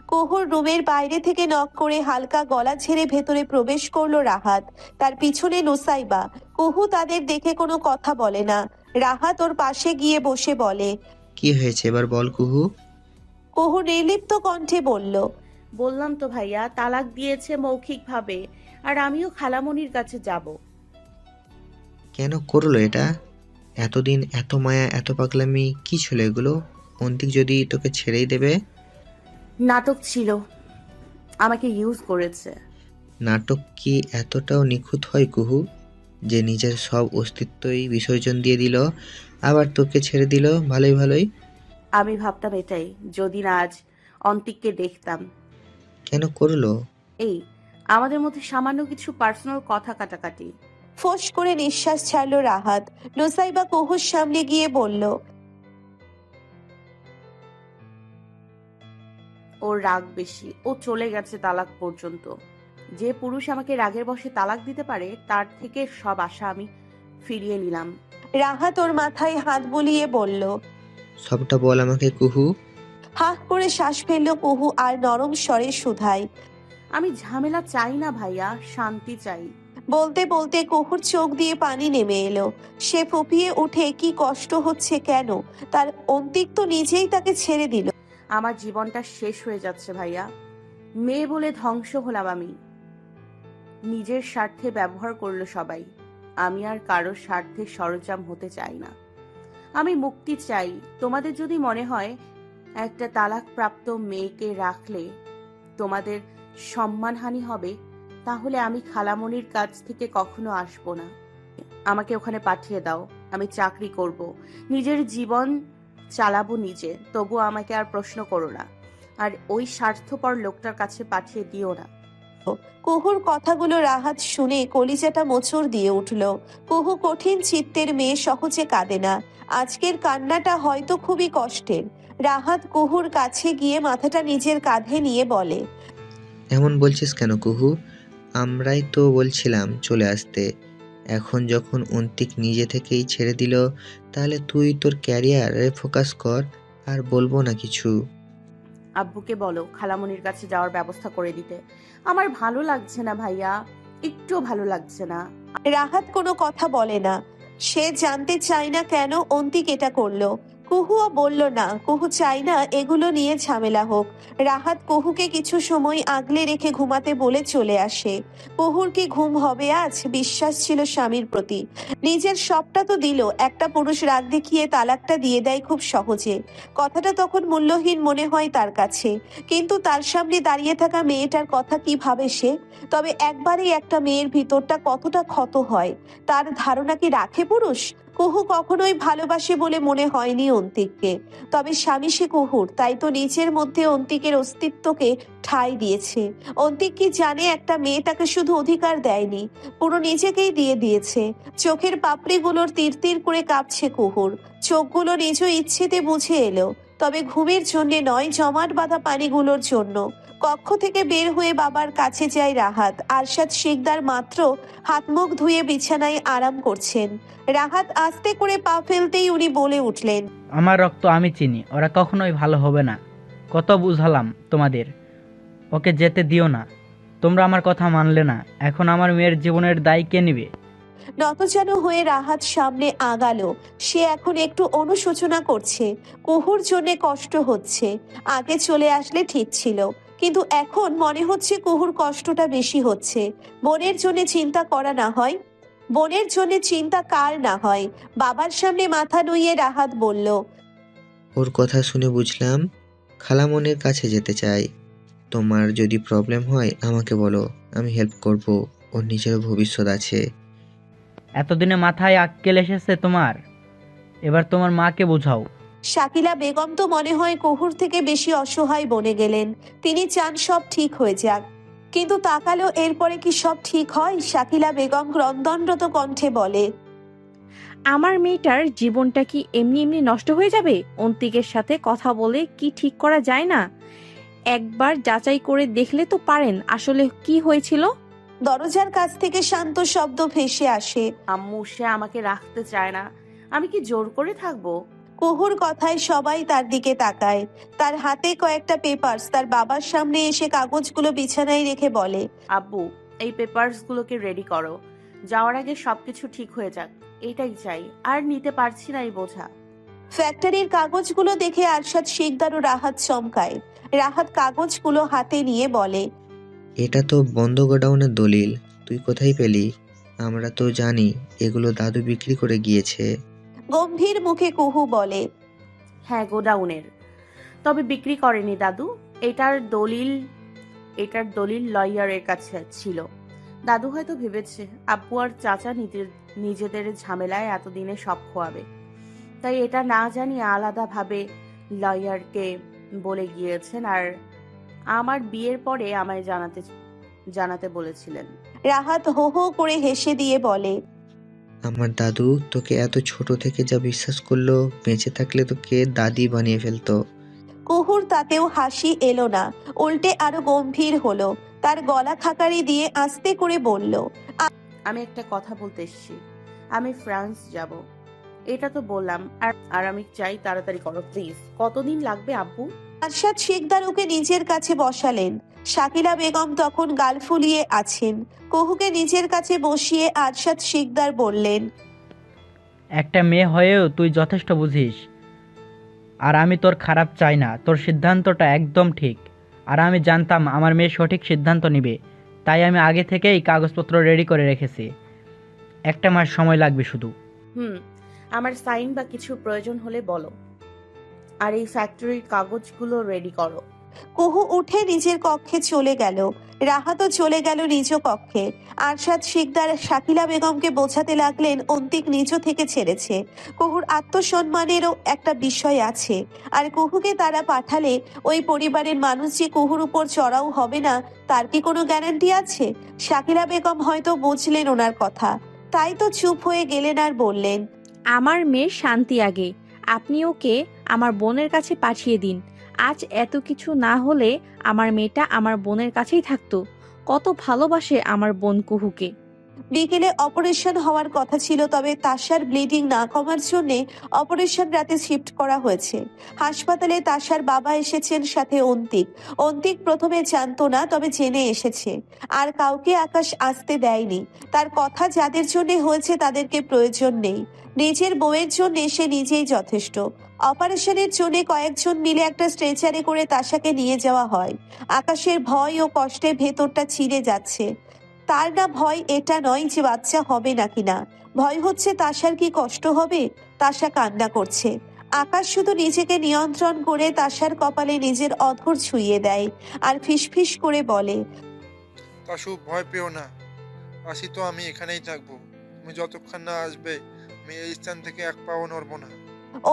কুহুর রুমের বাইরে থেকে নক করে হালকা গলা ছেড়ে ভেতরে প্রবেশ করলো রাহাত। তার পিছনে নুসাইবা। কুহু তাদের দেখে কোনো কথা বলে না। রাহাত ওর পাশে গিয়ে বসে বলে, কি হয়েছে এবার বল কুহু। কুহু নির্লিপ্ত কণ্ঠে বলল, বললাম তো ভাইয়া, তালাক দিয়েছে মৌখিকভাবে, আর আমিও খালামণির কাছে যাব। কেন করলো এটা? এতদিন এত মায়া এত পাগলামি কি ছিল এগুলো? অন্তিক যদি তোকে ছেড়েই দেবে? নাটক ছিল, আমাকে ইউজ করেছে। নাটক কি এতটাও নিখুঁত হয় কুহু, যে নিজের সব অস্তিত্বই বিসর্জন দিয়ে দিল আবার তোকে ছেড়ে দিল ভালোই ভালোই? আমি ভাবতাম এটাই, যদি না আজ অন্তিককে দেখতাম। কেন করলো? এই আমাদের মধ্যে সামান্য কিছু পার্সোনাল কথা কাটাকাটি। ফোঁস করে নিঃশ্বাস ছাড়লো রাহাত। নুসাইবা কুহুর সামনে গিয়ে বলল, ওর রাগ বেশি, ও চলে গেছে তালাক পর্যন্ত। যে পুরুষ আমাকে রাগের বশে তালাক দিতে পারে, তার থেকে সব আশা আমি ফিরিয়ে নিলাম। রাহাত ওর মাথায় হাত বুলিয়ে বলল। সবটা বল আমাকে কুহু। হাঁ করে শ্বাস ফেললো কুহু আর নরম স্বরে শুধায়, আমি ঝামেলা চাই না ভাইয়া, শান্তি চাই। বলতে বলতে কুহুর চোখ দিয়ে পানি নেমে এলো। সে ফুপিয়ে উঠে কি কষ্ট হচ্ছে কেন? তার অন্তিক তো নিজেই তাকে ছেড়ে দিল। আমার জীবনটা শেষ হয়ে যাচ্ছে ভাইয়া। মেয়ে বলে ধ্বংস হলাম আমি। নিজের স্বার্থে ব্যবহার করলো সবাই। আমি আর কারোর স্বার্থে সরঞ্জাম হতে চাই না। আমি মুক্তি চাই। তোমাদের যদি মনে হয় একটা তালাকপ্রাপ্ত মেয়েকে রাখলে তোমাদের সম্মানহানি হবে, তাহলে আমি খালামণির কাছ থেকে কখনো আসবো না। আমাকে ওখানে পাঠিয়ে দাও। আমি চাকরি করব, নিজের জীবন চালাবো নিজে, তবু আমাকে আর প্রশ্ন করো না। আর ওই স্বার্থপর লোকটার কাছে পাঠিয়ে দিও না। কুহুর কথাগুলো রাহাত শুনে কলিজাটা মোচড় দিয়ে উঠল। কুহু কঠিন চিত্তের মেয়ে, সহজে কাঁদে না। আজকের কান্নাটা হয়তো খুবই কষ্টের। রাহাত কুহুর কাছে গিয়ে মাথাটা নিজের কাঁধে নিয়ে বলে, এমন বলছিস কেন কুহু? আমরাই তো বলছিলাম চলে আসতে। এখন যখন অন্তিক নিজে থেকেই ছেড়ে দিল, তাহলে তুই তোর ক্যারিয়ারে ফোকাস কর। আর বলবো না কিছু। আব্বুকে বলো খালামণির কাছে যাওয়ার ব্যবস্থা করে দিতে। আমার ভালো লাগছে না ভাইয়া, একটু ভালো লাগছে না। রাহাত কোনো কথা বলে না। সে জানতে চায় না কেন অন্তিক এটা করলো। কুহুও বলল না, কুহু চায় না এগুলো নিয়ে ঝামেলা হোক। রাহাত কুহুকে কিছু সময় আগলে রেখে ঘুমাতে বলে চলে আসে। কুহুর কি ঘুম হবে আজ? বিশ্বাস ছিল স্বামীর প্রতি, নিজের সবটা তো দিল। একটা পুরুষ রাগ দেখিয়ে তালাকটা দিয়ে দেয় খুব সহজে, কথাটা তখন মূল্যহীন মনে হয় তার কাছে। কিন্তু তার সামনে দাঁড়িয়ে থাকা মেয়েটার কথা কি ভাবে সে? তবে একবারেই একটা মেয়ের ভিতরটা কতটা ক্ষত হয় তার ধারণা কি রাখে পুরুষ? কুহু কখনোই ভালোবাসে বলে মনে হয়নি অন্তিককে। তবে স্বামী সে কুহুর, তাই তো নিচের মধ্যে অন্তিকের অস্তিত্বকে ঠাঁই দিয়েছে। অন্তিক কি জানে একটা মেয়ে তাকে শুধু অধিকার দেয়নি, পুরো নিজেকেই দিয়ে দিয়েছে। চোখের পাপড়িগুলোর তীর তীর করে কাঁপছে কুহুর, চোখগুলো নিজ ইচ্ছেতে বুঝে এলো। তবে ঘুমের জন্য নয়, জমাট বাঁধা পানিগুলোর জন্য। কক্ষ থেকে বের হয়ে বাবার কাছে যায় রাহাত। আরশাদ শিকদার মাত্র হাত মুখ ধুয়ে বিছানায় আরাম করছেন। রাহাত আস্তে করে পা ফেলতেই উনি বলে উঠলেন, আমার রক্ত আমি চিনি, ওরা কখনোই ভালো হবে না। কত বুঝালাম তোমাদের, ওকে যেতে দিও না, তোমরা আমার কথা মানলে না। এখন আমার মেয়ের জীবনের দায় কে নেবে? নতজানু হয়ে রাহাত সামনে আগালো। সে এখন একটু অনুশোচনা করছে, কুহুর জন্য কষ্ট হচ্ছে। আগে চলে আসলে ঠিক ছিল, কিন্তু এখন মনে হচ্ছে কুহুর কষ্টটা বেশি হচ্ছে। বোনের জন্য চিন্তা করা না হয়? বোনের জন্য চিন্তা কার না হয়? বাবার সামনে মাথা নুইয়ে রাহাত বলল, ওর কথা শুনে বুঝলাম খালামনের কাছে যেতে চাই। তোমার যদি প্রবলেম হয় আমাকে বলো, আমি হেল্প করব। ওর নিজের ভবিষ্যৎ আছে। এতদিনে মাথায় আক্কেল এসেছে তোমার, এবার তোমার মাকে বোঝাও। শাকিলা বেগম তো মনে হয় কুহুর থেকে বেশি অসহায় বনে গেলেন। তিনি চান সব ঠিক হয়ে যাক, কিন্তু তাকালো, এরপরে কি সব ঠিক হয়? শাকিলা বেগম ক্রন্দনরত কণ্ঠে বলে, আমার মেয়েটার জীবনটা কি এমনি এমনি নষ্ট হয়ে যাবে? অন্তিকের সাথে কথা বলে কি ঠিক করা যায় না? একবার যাচাই করে দেখলে তো পারেন আসলে কি হয়েছিল। দরজার কাছ থেকে শান্ত শব্দ ভেসে আসে। আম্মু সে আমাকে রাখতে চায় না, আমি কি জোর করে থাকবো? কুহুর কথায় সবাই তার দিকে তাকায়। তার হাতে কয়েকটা পেপারস তার বাবার সামনে এসে কাগজগুলো বিছানায় রেখে বলে, আব্বু এই পেপারস গুলোকে রেডি করো, যাওয়ার আগে সবকিছু ঠিক হয়ে যাক, এটাই চাই। আর নিতে পারছি না এই বোঝা। ফ্যাক্টরির কাগজগুলো দেখে আরশাদ শিকদার ও রাহাত চমকায়। রাহাত কাগজগুলো হাতে নিয়ে বলে, এটা তো বন্ধ গোডাউনের দলিল, তুই কোথায় পেলি? আমরা তো জানি এগুলো দাদু বিক্রি করে গিয়েছে। গম্ভীর মুখে কুহু বলে, হ্যাঁ গোডাউনের, তবে বিক্রি করেনি দাদু। এটার দলিল লয়ারের কাছে ছিল। দাদু হয়তো ভেবেছে আব্বু আর চাচা নিজেদের ঝামেলায় এতদিনে সব খোয়াবে, তাই এটা না জানিয়ে আলাদাভাবে লয়ারকে বলে গিয়েছেন। আর আমার বিয়ের পরে আমায় জানাতে বলেছিলেন। রাহাত হো হো করে হেসে দিয়ে বলে, আমার দাদু তোকে এত ছোট থেকে যা বিশ্বাস করলো, বেঁচে থাকলে তোকে দাদি বানিয়ে ফেলতো। কুহুর তাতেও হাসি এলো না, উল্টে আরো গম্ভীর হলো। তার গলা খাকারি দিয়ে আস্তে করে বলল, আমি একটা কথা বলতে এসেছি, আমি ফ্রান্স যাব, এটা তো বললাম। আর আমি চাই তাড়াতাড়ি করো প্লিজ। কতদিন লাগবে আব্বু? আরশাদ শিকদার ওকে নিজের কাছে বসালেন। শাকিলা বেগম তখন গাল ফুলিয়ে আছেন। কুহুকে নিজের কাছে বসিয়ে আরশাদ শিকদার বললেন, একটা মেয়ে হয়েও তুই যথেষ্ট বুঝিস, আর আমি তোর খারাপ চাই না। তোর সিদ্ধান্তটা একদম ঠিক, আর আমি জানতাম আমার মেয়ে সঠিক সিদ্ধান্ত নেবে, তাই আমি আগে থেকেই কাগজপত্র রেডি করে রেখেছি। একটা মাস সময় লাগবে শুধু। আমার সাইন বা কিছু প্রয়োজন হলে বলো। আর এই ফ্যাক্টরির কাগজগুলো রেডি করো। কুহু উঠে নিজের কক্ষে চলে গেল। রাহাতও চলে গেল নিজ কক্ষে। আরশাদ শিকদার শাকিলা বেগমকে বোঝাতে লাগলেন অন্তিক নিজ থেকে ছেড়েছে। কুহুর আত্মসম্মানেরও একটা বিষয় আছে, আর কুহুকে তারা পাঠালে ওই পরিবারের মানুষ যে কুহুর উপর চড়াও হবে না তার কি কোনো গ্যারান্টি আছে? শাকিলা বেগম হয়তো বুঝলেন ওনার কথা, তাই তো চুপ হয়ে গেলেন আর বললেন, আমার মেয়ের শান্তি আগে, আপনি ওকে আমার বোনের কাছে পাঠিয়ে দিন। আজ এত কিছু না হলে আমার মেয়েটা আমার বোনের কাছেই থাকতো। কত ভালোবাসে আমার বোন কুহুকে। বিকেলে অপারেশন হওয়ার কথা ছিল, তবে তাশার ব্লিডিং না কমার জন্য অপারেশন রাতে শিফট করা হয়েছে। হাসপাতালে তাশার বাবা এসেছেন, সাথে অন্তিক। অন্তিক প্রথমে জানতো না, তবে জেনে এসেছে। আর কাউকে আকাশ আসতে দেয়নি। তার কথা যাদের জন্য হয়েছে তাদেরকে প্রয়োজন নেই। নিজের বউয়ের জন্য সে নিজেই যথেষ্ট। অপারেশনের জন্য কয়েকজন মিলে একটা স্ট্রেচারে করে তাশাকে নিয়ে যাওয়া হয়। আকাশের ভয় ও কষ্টে ভেতরটা ছিঁড়ে যাচ্ছে। তার না ভয় এটা নয় যে বাচ্চা হবে নাকি না, ভয় হচ্ছে তাশার কি কষ্ট হবে। তাশা কান্না করছে। আকাশ শুধু নিজেকে নিয়ন্ত্রণ করে তাশার কপালে নিজের অধর ছুঁয়ে দেয় আর ফিসফিস করে বলে, তাসু ভয় পেও না, আসি তো আমি এখানেই থাকবো। তুমি যতক্ষণ না আসবে আমি এই স্থান থেকে এক পাও নড়বো না।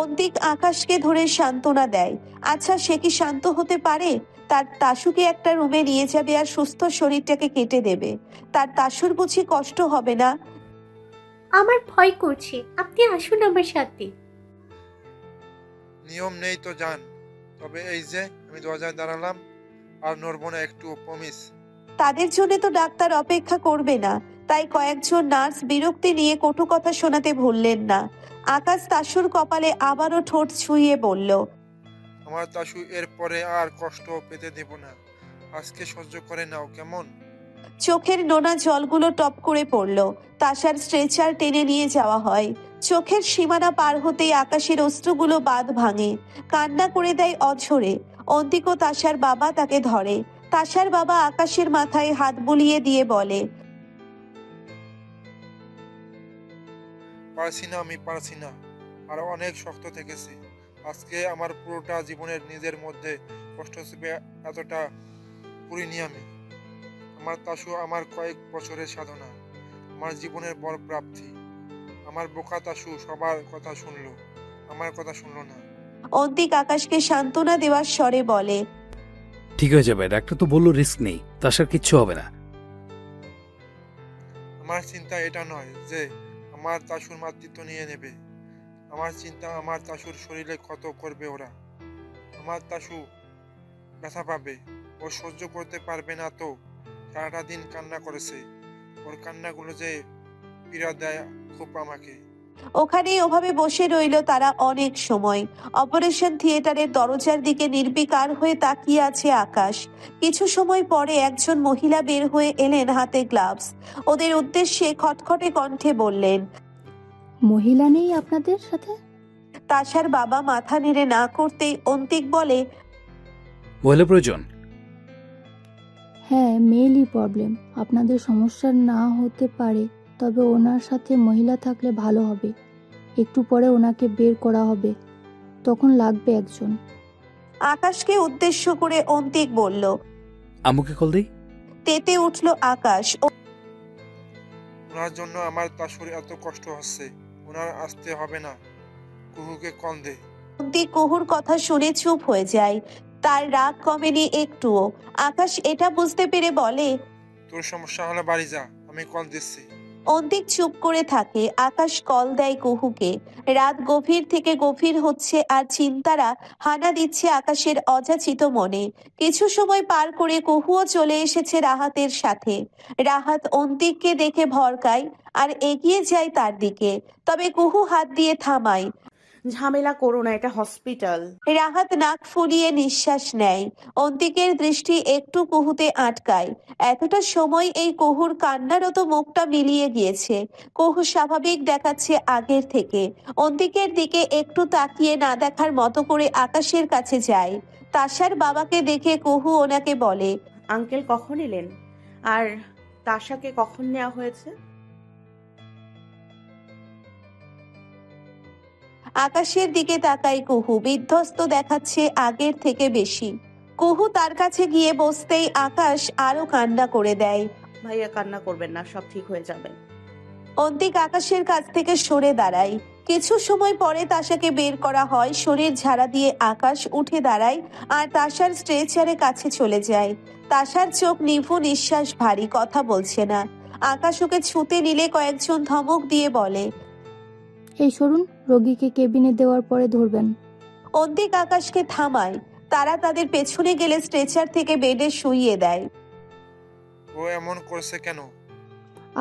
অন্তিক আকাশকে ধরে সান্ত্বনা দেয়। আচ্ছা, সে কি শান্ত হতে পারে? তার তাসুকে একটা রুমে নিয়ে যাবে আর সুস্থ শরীরটাকে কেটে দেবে। তার তাসুর বুঝি কষ্ট হবে না? আমার ভয় করছে, আপনি আসুন আমার সাথে। নিয়ম নেই তো জান, তবে এই যে আমি দরজায় দাঁড়ালাম, আর নড়বো না একটু, প্রমিস। তাদের জন্য তো ডাক্তার অপেক্ষা করবে না, তাই কয়েকজন নার্স বিরক্তি নিয়ে কটু কথা শোনাতে ভুললেন না। আকাশ তাসুর কপালে আবারও ঠোঁট ছুঁয়ে বলল, আমার তাসু এর পরে আর কষ্ট পেতে দেব না, আজকে সহ্য করে নাও কেমন? চোখের নোনা জলগুলো টপ করে পড়ল। তাশার স্ট্রেচার টেনে নিয়ে যাওয়া হয়। চোখের সীমানা পার হতেই আকাশের অশ্রুগুলো বাঁধ ভাঙে, কান্না করে দেয় অঝরে। অন্তিক ও তাশার বাবা তাকে ধরে। তাশার বাবা আকাশের মাথায় হাত বুলিয়ে দিয়ে বলে, পারছি না, আমি পারছি না, আর অনেক শক্ত থেকেছি। আজকে আমার পুরোটা জীবনের নিজের মধ্যে কষ্ট চেপে এতটা পুরিনি আমি। আমার তাসু আমার কয়েক বছরের সাধনা, আমার জীবনের বড় প্রাপ্তি। আমার বোকা তাসু সবার কথা শুনলো, আমার কথা শুনলো না। অন্তিক আকাশকে সান্ত্বনা দেওয়ার স্বরে বলে, ঠিক হয়ে যাবে, ডাক্তার তো বললো রিস্ক নেই, তাছাড়া কিচ্ছু হবে না। আমার চিন্তা এটা নয় যে আমার তাসুর মাতৃত্ব নিয়ে নেবে। আমার চিন্তা আমার তাসুর শরীরে ক্ষত করবে ওরা। আমার তাসু ব্যথা পাবে, ও সহ্য করতে পারবে না তো। সারাটা দিন কান্না করেছে, ওর কান্নাগুলো যে পীড়া দেয় খুব আমাকে। ওখানেই ওভাবে বসে রইল তারা অনেক সময়। অপারেশন থিয়েটারের দরজার দিকে নির্বিকার হয়ে তাকিয়ে আছে আকাশ। কিছু সময় পরে একজন মহিলা বের হয়ে এলেন, হাতে গ্লাভস। ওদের উদ্দেশ্যে খটখটে কণ্ঠে বললেন, মহিলা নেই আপনাদের সাথে? তাশার বাবা মাথা নেড়ে না করতেই অন্তিক বলে, মহিলা প্রয়োজন? হ্যাঁ, মেলই প্রবলেম। আপনাদের সমস্যা না হতে পারে, তবে ওনার সাথে মহিলা থাকলে ভালো হবে। একটু পরে ওনাকে বের করা হবে, তখন লাগবে একজন। আকাশকে উদ্দেশ্য করে অন্তিক বলল। আম্মুকে কল দিই। তেতে উঠল আকাশ। ওনার জন্য আমার তাসুর এত কষ্ট হচ্ছে, ওনার আসতে হবে না, কুহুকে কল দে। অন্তিক কুহুর কথা শুনে চুপ হয়ে যায়। তার রাগ কমেনি একটুও। আকাশ এটা বুঝতে পেরে বলে, তোর সমস্যা হলে বাড়ি যা, আমি কল দিচ্ছি। অন্তিক চুপ করে থাকে। আকাশ কল দেয় কুহুকে। রাত গভীর থেকে গভীর হচ্ছে আর চিন্তারা হানা দিচ্ছে আকাশের অযাচিত মনে। কিছু সময় পার করে কুহুও চলে এসেছে রাহাতের সাথে। রাহাত অন্তিককে দেখে ভরকায় আর এগিয়ে যায় তার দিকে, তবে কুহু হাত দিয়ে থামায়। ঝামেলা করো না, এটা হসপিটাল। রাহাত নাক ফুলিয়ে নিঃশ্বাস নেয়। অন্তিকের দৃষ্টি একটু কুহুতে আটকায়। এতটা সময় এই কুহুর কান্নারত মুখটা মিলিয়ে গিয়েছে। কুহু স্বাভাবিক দেখাচ্ছে আগের থেকে। অন্তিকের দিকে একটু তাকিয়ে না দেখার মতো করে আকাশের কাছে যায়। তাশার বাবাকে দেখে কুহু ওনাকে বলে, আঙ্কেল কখন এলেন? আর তাশাকে কখন নেওয়া হয়েছে? আকাশের দিকে তাকায় কুহু। বিধ্বস্ত দেখাচ্ছে আগের থেকে বেশি। কুহু তার কাছে গিয়ে বসতেই আকাশ আরো কান্না করে দেয়। ভাইয়া কান্না করবেন না, সব ঠিক হয়ে যাবে। অন্তিক আকাশের কাছ থেকে সরে দাঁড়ায়। কিছু সময় পরে তাশাকে বের করা হয়। শরীর ঝাড়া দিয়ে আকাশ উঠে দাঁড়ায় আর তাশার স্ট্রেচারে কাছে চলে যায়। তাশার চোখ নিভু, নিঃশ্বাস ভারী, কথা বলছে না। আকাশ ওকে ছুতে নিলে কয়েকজন ধমক দিয়ে বলে, এই সরুন, রোগীকে কেবিনে দেওয়ার পরে ধরবেন। অন্তিক আকাশকে থামায়। তারা তাদের পেছনে গেলে স্ট্রেচার থেকে বেডে শুইয়ে দেয়। ও এমন করছে কেন?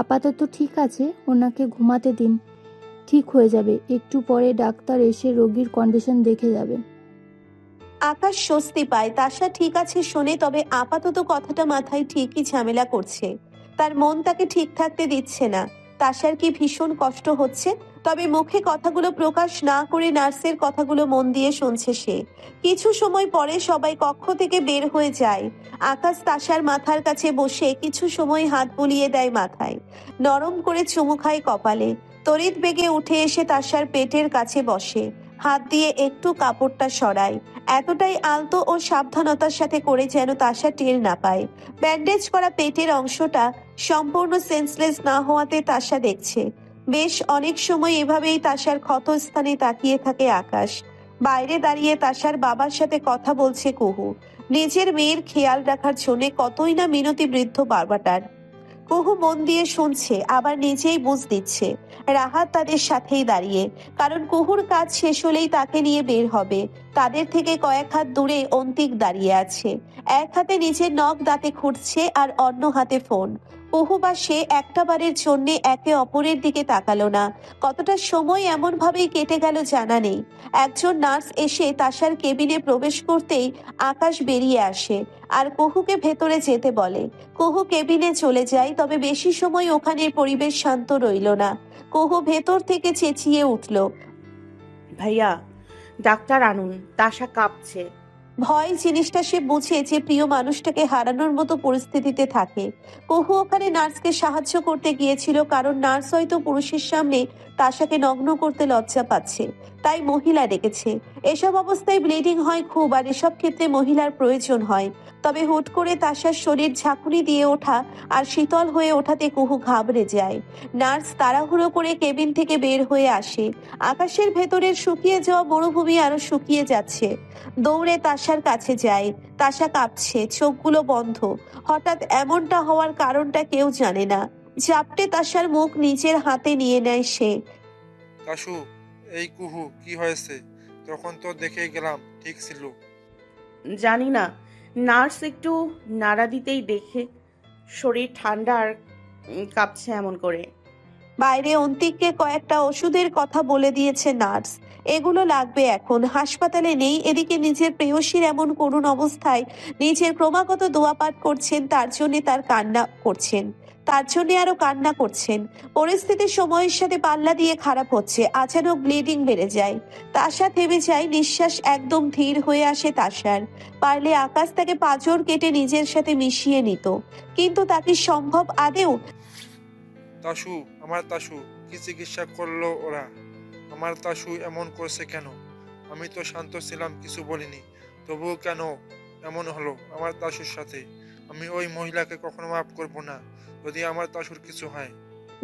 আপাতত ঠিক আছে, ওনাকে ঘুমাতে দিন, ঠিক হয়ে যাবে। একটু পরে ডাক্তার এসে রোগীর কন্ডিশন দেখে যাবে। আকাশ স্বস্তি পায়। তাশা ঠিক আছে শুনে, তবে আপাতত কথাটা মাথায় ঠিকই ঝামেলা করছে। তার মন তাকে ঠিক থাকতে দিচ্ছে না। তাশার কি ভীষণ কষ্ট হচ্ছে, তবে মুখে কথাগুলো প্রকাশ না করে নার্সের কথাগুলো মন দিয়ে শুনছে সে। কিছু সময় পরে সবাই কক্ষ থেকে বের হয়ে যায়। আকাশ তাশার মাথার কাছে বসে কিছু সময় হাত বুলিয়ে দেয় মাথায়, নরম করে চুমু খায় কপালে। তড়িৎ বেগে উঠে এসে তাশার পেটের কাছে বসে, হাত দিয়ে একটু কাপড়টা সরায়, এতটাই আলতো ও সাবধানতার সাথে করে যেন তাশা টের না পায়। ব্যান্ডেজ করা পেটের অংশটা সম্পূর্ণ সেন্সলেস না হওয়াতে তাশা দেখছে। বেশ অনেক সময় এভাবেই তাশার ক্ষতস্থানে তাকিয়ে থাকে আকাশ। বাইরে দাঁড়িয়ে তাশার বাবার সাথে কথা বলছে কুহু। নিজের মেয়ের খেয়াল রাখার জন্য কতই না মিনতি বৃদ্ধ বাবাটার। কুহু মন দিয়ে শুনছে, আবার নিজেই বুঝ দিচ্ছে। রাহাত তাদের সাথেই দাঁড়িয়ে, কারণ কুহুর কাজ শেষ হলেই তাকে নিয়ে বের হবে। তাদের থেকে কয়েক হাত দূরে অন্তিক দাঁড়িয়ে আছে, এক হাতে নিজের নখ দাঁতে খুঁড়ছে আর অন্য হাতে ফোন। কুহু বা সে একটা বারের জন্য একে অপরের দিকে তাকালো না। কতটা সময় এমন ভাবেই কেটে গেল জানা নেই। একজন নার্স এসে তাশার কেবিনে প্রবেশ করতেই আকাশ বেরিয়ে আসে আর কুহুকে ভেতরে যেতে বলে। কুহু কেবিনে চলে যায়, তবে বেশি সময় ওখানের পরিবেশ শান্ত রইল না। কুহু ভেতর থেকে চেঁচিয়ে উঠল, ভাইয়া, ডাক্তার আনুন, তাশা কাঁপছে। ভয় জিনিসটা সে বুঝে যে প্রিয় মানুষটাকে হারানোর মতো পরিস্থিতিতে থাকে। কুহু ওখানে নার্সকে সাহায্য করতে গিয়েছিল, কারণ নার্স হয়তো পুরুষের সামনে তাশাকে নগ্ন করতে লজ্জা পাচ্ছে, তাই মহিলা ডেকেছে। এসব অবস্থায় ব্লিডিং হয় খুব, আর এসব ক্ষেত্রে মহিলার প্রয়োজন হয়। তবে হুট করে তাশার শরীর ঝাঁকুনি দিয়ে ওঠা আর শীতল হয়ে ওঠাতে কুহু ঘাবড়ে যায়। নার্স তাড়াহুড়ো করে কেবিন থেকে বের হয়ে আসে। আকাশের ভেতরের শুকিয়ে যাওয়া মরুভূমি আরো শুকিয়ে যাচ্ছে। দৌড়ে তাশার কাছে যায়। তাশা কাঁপছে, চোখগুলো বন্ধ। হঠাৎ এমনটা হওয়ার কারণটা কেউ জানে না। ঝাপটে তাশার মুখ নিজের হাতে নিয়ে নেয় সে। তাশু, এই কুহু কি হয়েছে? তখন তো দেখে গেলাম ঠিক ছিল। জানি না, নার্স একটু নাড়া দিতেই দেখে শরীর ঠান্ডা আর কাঁপছে এমন করে। বাইরে অন্তিককে কয়েকটা ওষুধের কথা বলে দিয়েছে নার্স, এগুলো লাগবে এখন। হাসপাতালে নেই, এদিকে নিজের প্রেয়সীর এমন করুণ অবস্থায় নিজের ক্রমাগত দোয়া পাঠ করছেন, তার জন্য আরো কান্না করছেন। পরিস্থিতি সময়ের সাথে পাল্লা দিয়ে খারাপ হচ্ছে। আচানক ব্লিডিং বেড়ে যায়। তাশা থেমে যায়, নিঃশ্বাস একদম ধীর হয়ে আসে তাশার। পারলে আকাশ তাকে পাঁজর কেটে নিজের সাথে মিশিয়ে নিত, কিন্তু তাকে সম্ভব আদেও? তাশু, আমার তাশু, কি চিকিৎসা করলো ওরা? আমার তাশু এমন করছে কেন? আমি তো শান্ত ছিলাম, কিছু বলিনি, তবুও কেন এমন হলো আমার তাশুর সাথে? আমি ওই মহিলাকে কখনো মাফ করব না যদি আমার তাশুর কিছু হয়।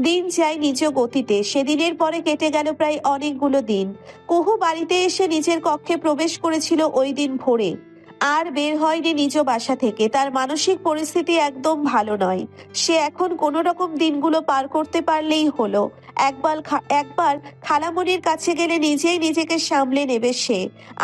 দিন যায় নিজ গতিতে। সেদিনের পরে কেটে গেল প্রায় অনেকগুলো দিন। কুহু বাড়িতে এসে নিজের কক্ষে প্রবেশ করেছিল ওই দিন ভোরে, আর বের হয়নি নিজ বাসা থেকে। তার মানসিক পরিস্থিতি একদম ভালো নয়। সে এখন কোনো রকম দিনগুলো পার করতে পারলেই হলো। একবার খালামণির কাছে গেলে নিজেই নিজেকে সামলে নেবে সে,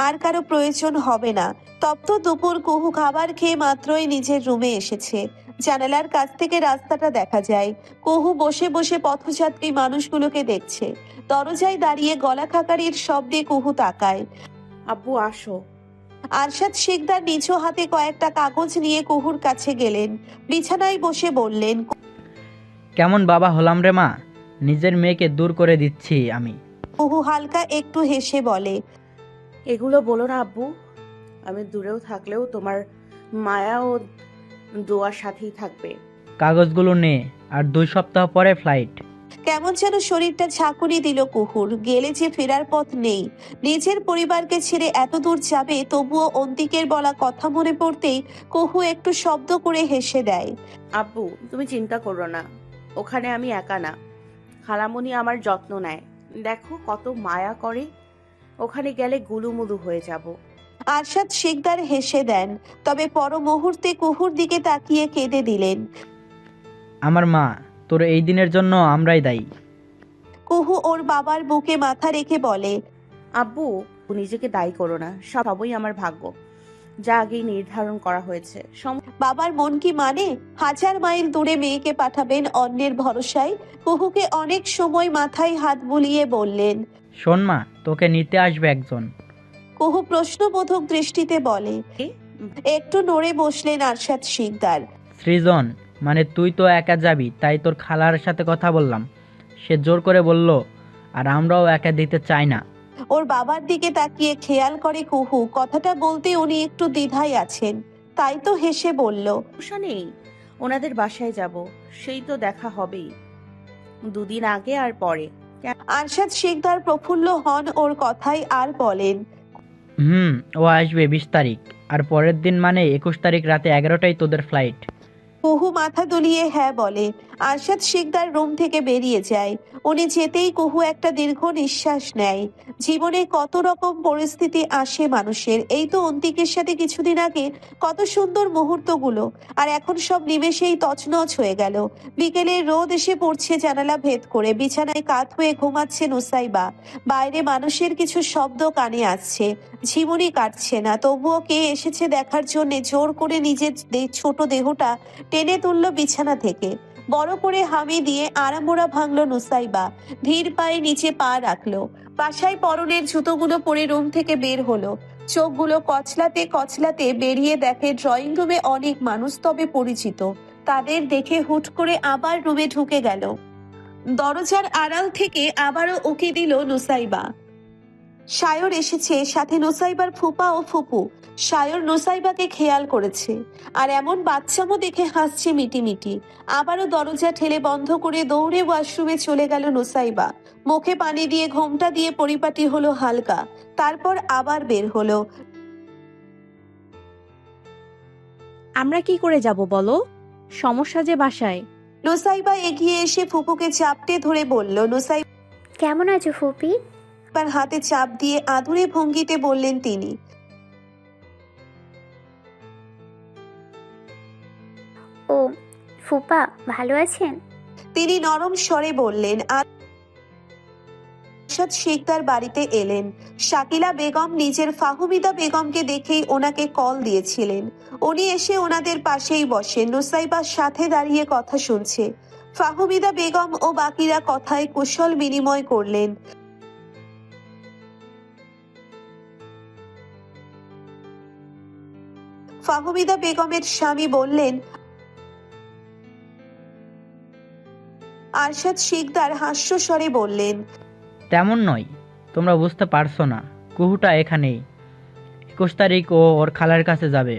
আর কারো প্রয়োজন হবে না। তপ্ত দুপুর, কুহু খাবার খেয়ে মাত্রই নিজের রুমে এসেছে। জানালার কাছ থেকে রাস্তাটা দেখা যায়। কুহু বসে বসে পথযাত্রী মানুষগুলোকে দেখছে। দরজায় দাঁড়িয়ে গলা খাকারির শব্দে কুহু তাকায়। আব্বু আসো। আরশাদ শিকদার নিজ হাতে কয়েকটা কাগজ নিয়ে কুহুর কাছে গেলেন। বিছানায় বসে বললেন, কেমন বাবা হলাম রে মা, নিজের মেয়েকে দূর করে দিচ্ছি আমি। কুহু হালকা একটু হেসে বলে, এগুলো বলো না আব্বু, আমি দূরেও থাকলেও তোমার মায়া ও দোয়ার সাথেই থাকবে। কাগজগুলো নে, আর 2 সপ্তাহ পরে ফ্লাইট। কেমন যেন শরীরটা ঝাঁকুনি দিল কুহুর। গেলে যে ফেরার পথ নেই। নিজের পরিবারকে ছেড়ে এত দূর যাবে, তবুও অন্তিকের বলা কথা মনে পড়তেই কুহু একটু শব্দ করে হেসে দেয়। আব্বু, তুমি চিন্তা করো না, ওখানে আমি একা না, খালামণি আমার যত্ন নেয়। দেখো কত মায়া করে, ওখানে গেলে গুলুমুলু হয়ে যাব। আরশাদ শিকদার হেসে দেন, তবে পর মুহূর্তে কুহুর দিকে তাকিয়ে কেঁদে দিলেন। আমার মা, তোর এই দিনের জন্য আমরাই দায়ী। কুহু ওর বাবার বুকে মাথা রেখে বলে, আব্বু, নিজেকে দায়ী করো না, সবই আমার ভাগ্য। যা আগেই নির্ধারণ করা হয়েছে। বাবার মন কি মানে? 1000 মাইল দূরে মেয়েকে পাঠাবেন অন্যের ভরসায়? কুহুকে অনেক সময় মাথায় হাত বুলিয়ে বললেন। শোন মা, তোকে নিতে আসবে একজন। কুহু প্রশ্নবোধক দৃষ্টিতে বলে। একটু নড়ে বসলেন আরশাদ শিকদার। সৃজন, মানে তুই তো একা যাবি, তাই তোর খালার সাথে কথা বললাম, সে জোর করে বলল, আর আমরাও একা দিতে চাই না। ওর বাবার দিকে তাকিয়ে খেয়াল করে কুহু, কথাটা বলতে উনি একটু দ্বিধায় আছেন, তাই তো হেসে বলল, সমস্যা নেই, ওনাদের বাসায় যাব, সেই তো দেখা হবেই, 2 দিন আগে আর পরে। আরশাদ শিকদার প্রফুল্ল হন ওর কথায় আর বলেন, ও আসবে 20 তারিখ, আর পরের দিন মানে 21 তারিখ রাতে 11টায় তোদের ফ্লাইট। কুহু মাথা দুলিয়ে হ্যাঁ বলে। আরশাদ শিকদার রুম থেকে বেরিয়ে যায়। উনি যেতেই কুহু একটা দীর্ঘ নিঃশ্বাস নেয়। জীবনে কত রকম পরিস্থিতি আসে মানুষের। এই তো অন্তিকের সাথে কিছুদিন আগে কত সুন্দর মুহূর্তগুলো, আর এখন সব নিমেষেই তছনছ হয়ে গেল। বিকেলের রোদ এসে পড়ছে জানালা ভেদ করে। বিছানায় কাত হয়ে ঘুমাচ্ছে নুসাইবা। বাইরে মানুষের কিছু শব্দ কানে আসছে। ঝিমুনি কাটছে না, তবুও কে এসেছে দেখার জন্য জোর করে নিজের ছোট দেহটা টেনে তুলল বিছানা থেকে। বড় করে হামি দিয়ে আড়ামোড়া ভাঙলো নুসাইবা। ধীর পায়ে নিচে পা রাখলো। বাসায় পরনের জুতোগুলো পরে রুম থেকে বের হলো। চোখগুলো কচলাতে কচলাতে বেরিয়ে দেখে ড্রয়িং রুমে অনেক মানুষ, তবে পরিচিত। তাদের দেখে হুট করে আবার রুমে ঢুকে গেল। দরজার আড়াল থেকে আবারও উকি দিল নুসাইবা। সায়র এসেছে, সাথে নুসাইবার ফুপা ও ফুপু। সায়র নুসাইবাকে খেয়াল করেছে, আর এমন বাচ্চামো দেখে হাসছে মিটিমিটি। আবারও দরজা ঠেলে বন্ধ করে দৌড়ে ওয়াশরুমে চলে গেল নুসাইবা। মুখে পানি দিয়ে ঘোমটা দিয়ে পরিপাটি হলো হালকা, তারপর আবার বের হলো। আমরা কি করে যাব বলো? সমস্যা যে বাসায়। নুসাইবা এগিয়ে এসে ফুপুকে চাপটে ধরে বলল। নুসাইবার কেমন আছো ফুপি? হাতে চাপ দিয়ে আদুরে ভঙ্গিতে বললেন তিনি। ও ফুপা, ভালো আছেন? তিনি নরম স্বরে বললেন। আরশাদ শিকদার বাড়িতে এলেন। শাকিলা বেগম নিজের ফাহমিদা বেগমকে দেখেই ওনাকে কল দিয়েছিলেন। উনি এসে ওনাদের পাশেই বসেন। নুসাইবার সাথে দাঁড়িয়ে কথা শুনছে। ফাহমিদা বেগম ও বাকিরা কথায় কুশল বিনিময় করলেন। ফাহমিদা বেগমের স্বামী বললেন। আরশাদ শিকদার হাস্যস্বরে বললেন, তেমন নয়, তোমরা বুঝতে পারছো না, কুহুটা এখানেই, 21 তারিখ ও ওর খালার কাছে যাবে।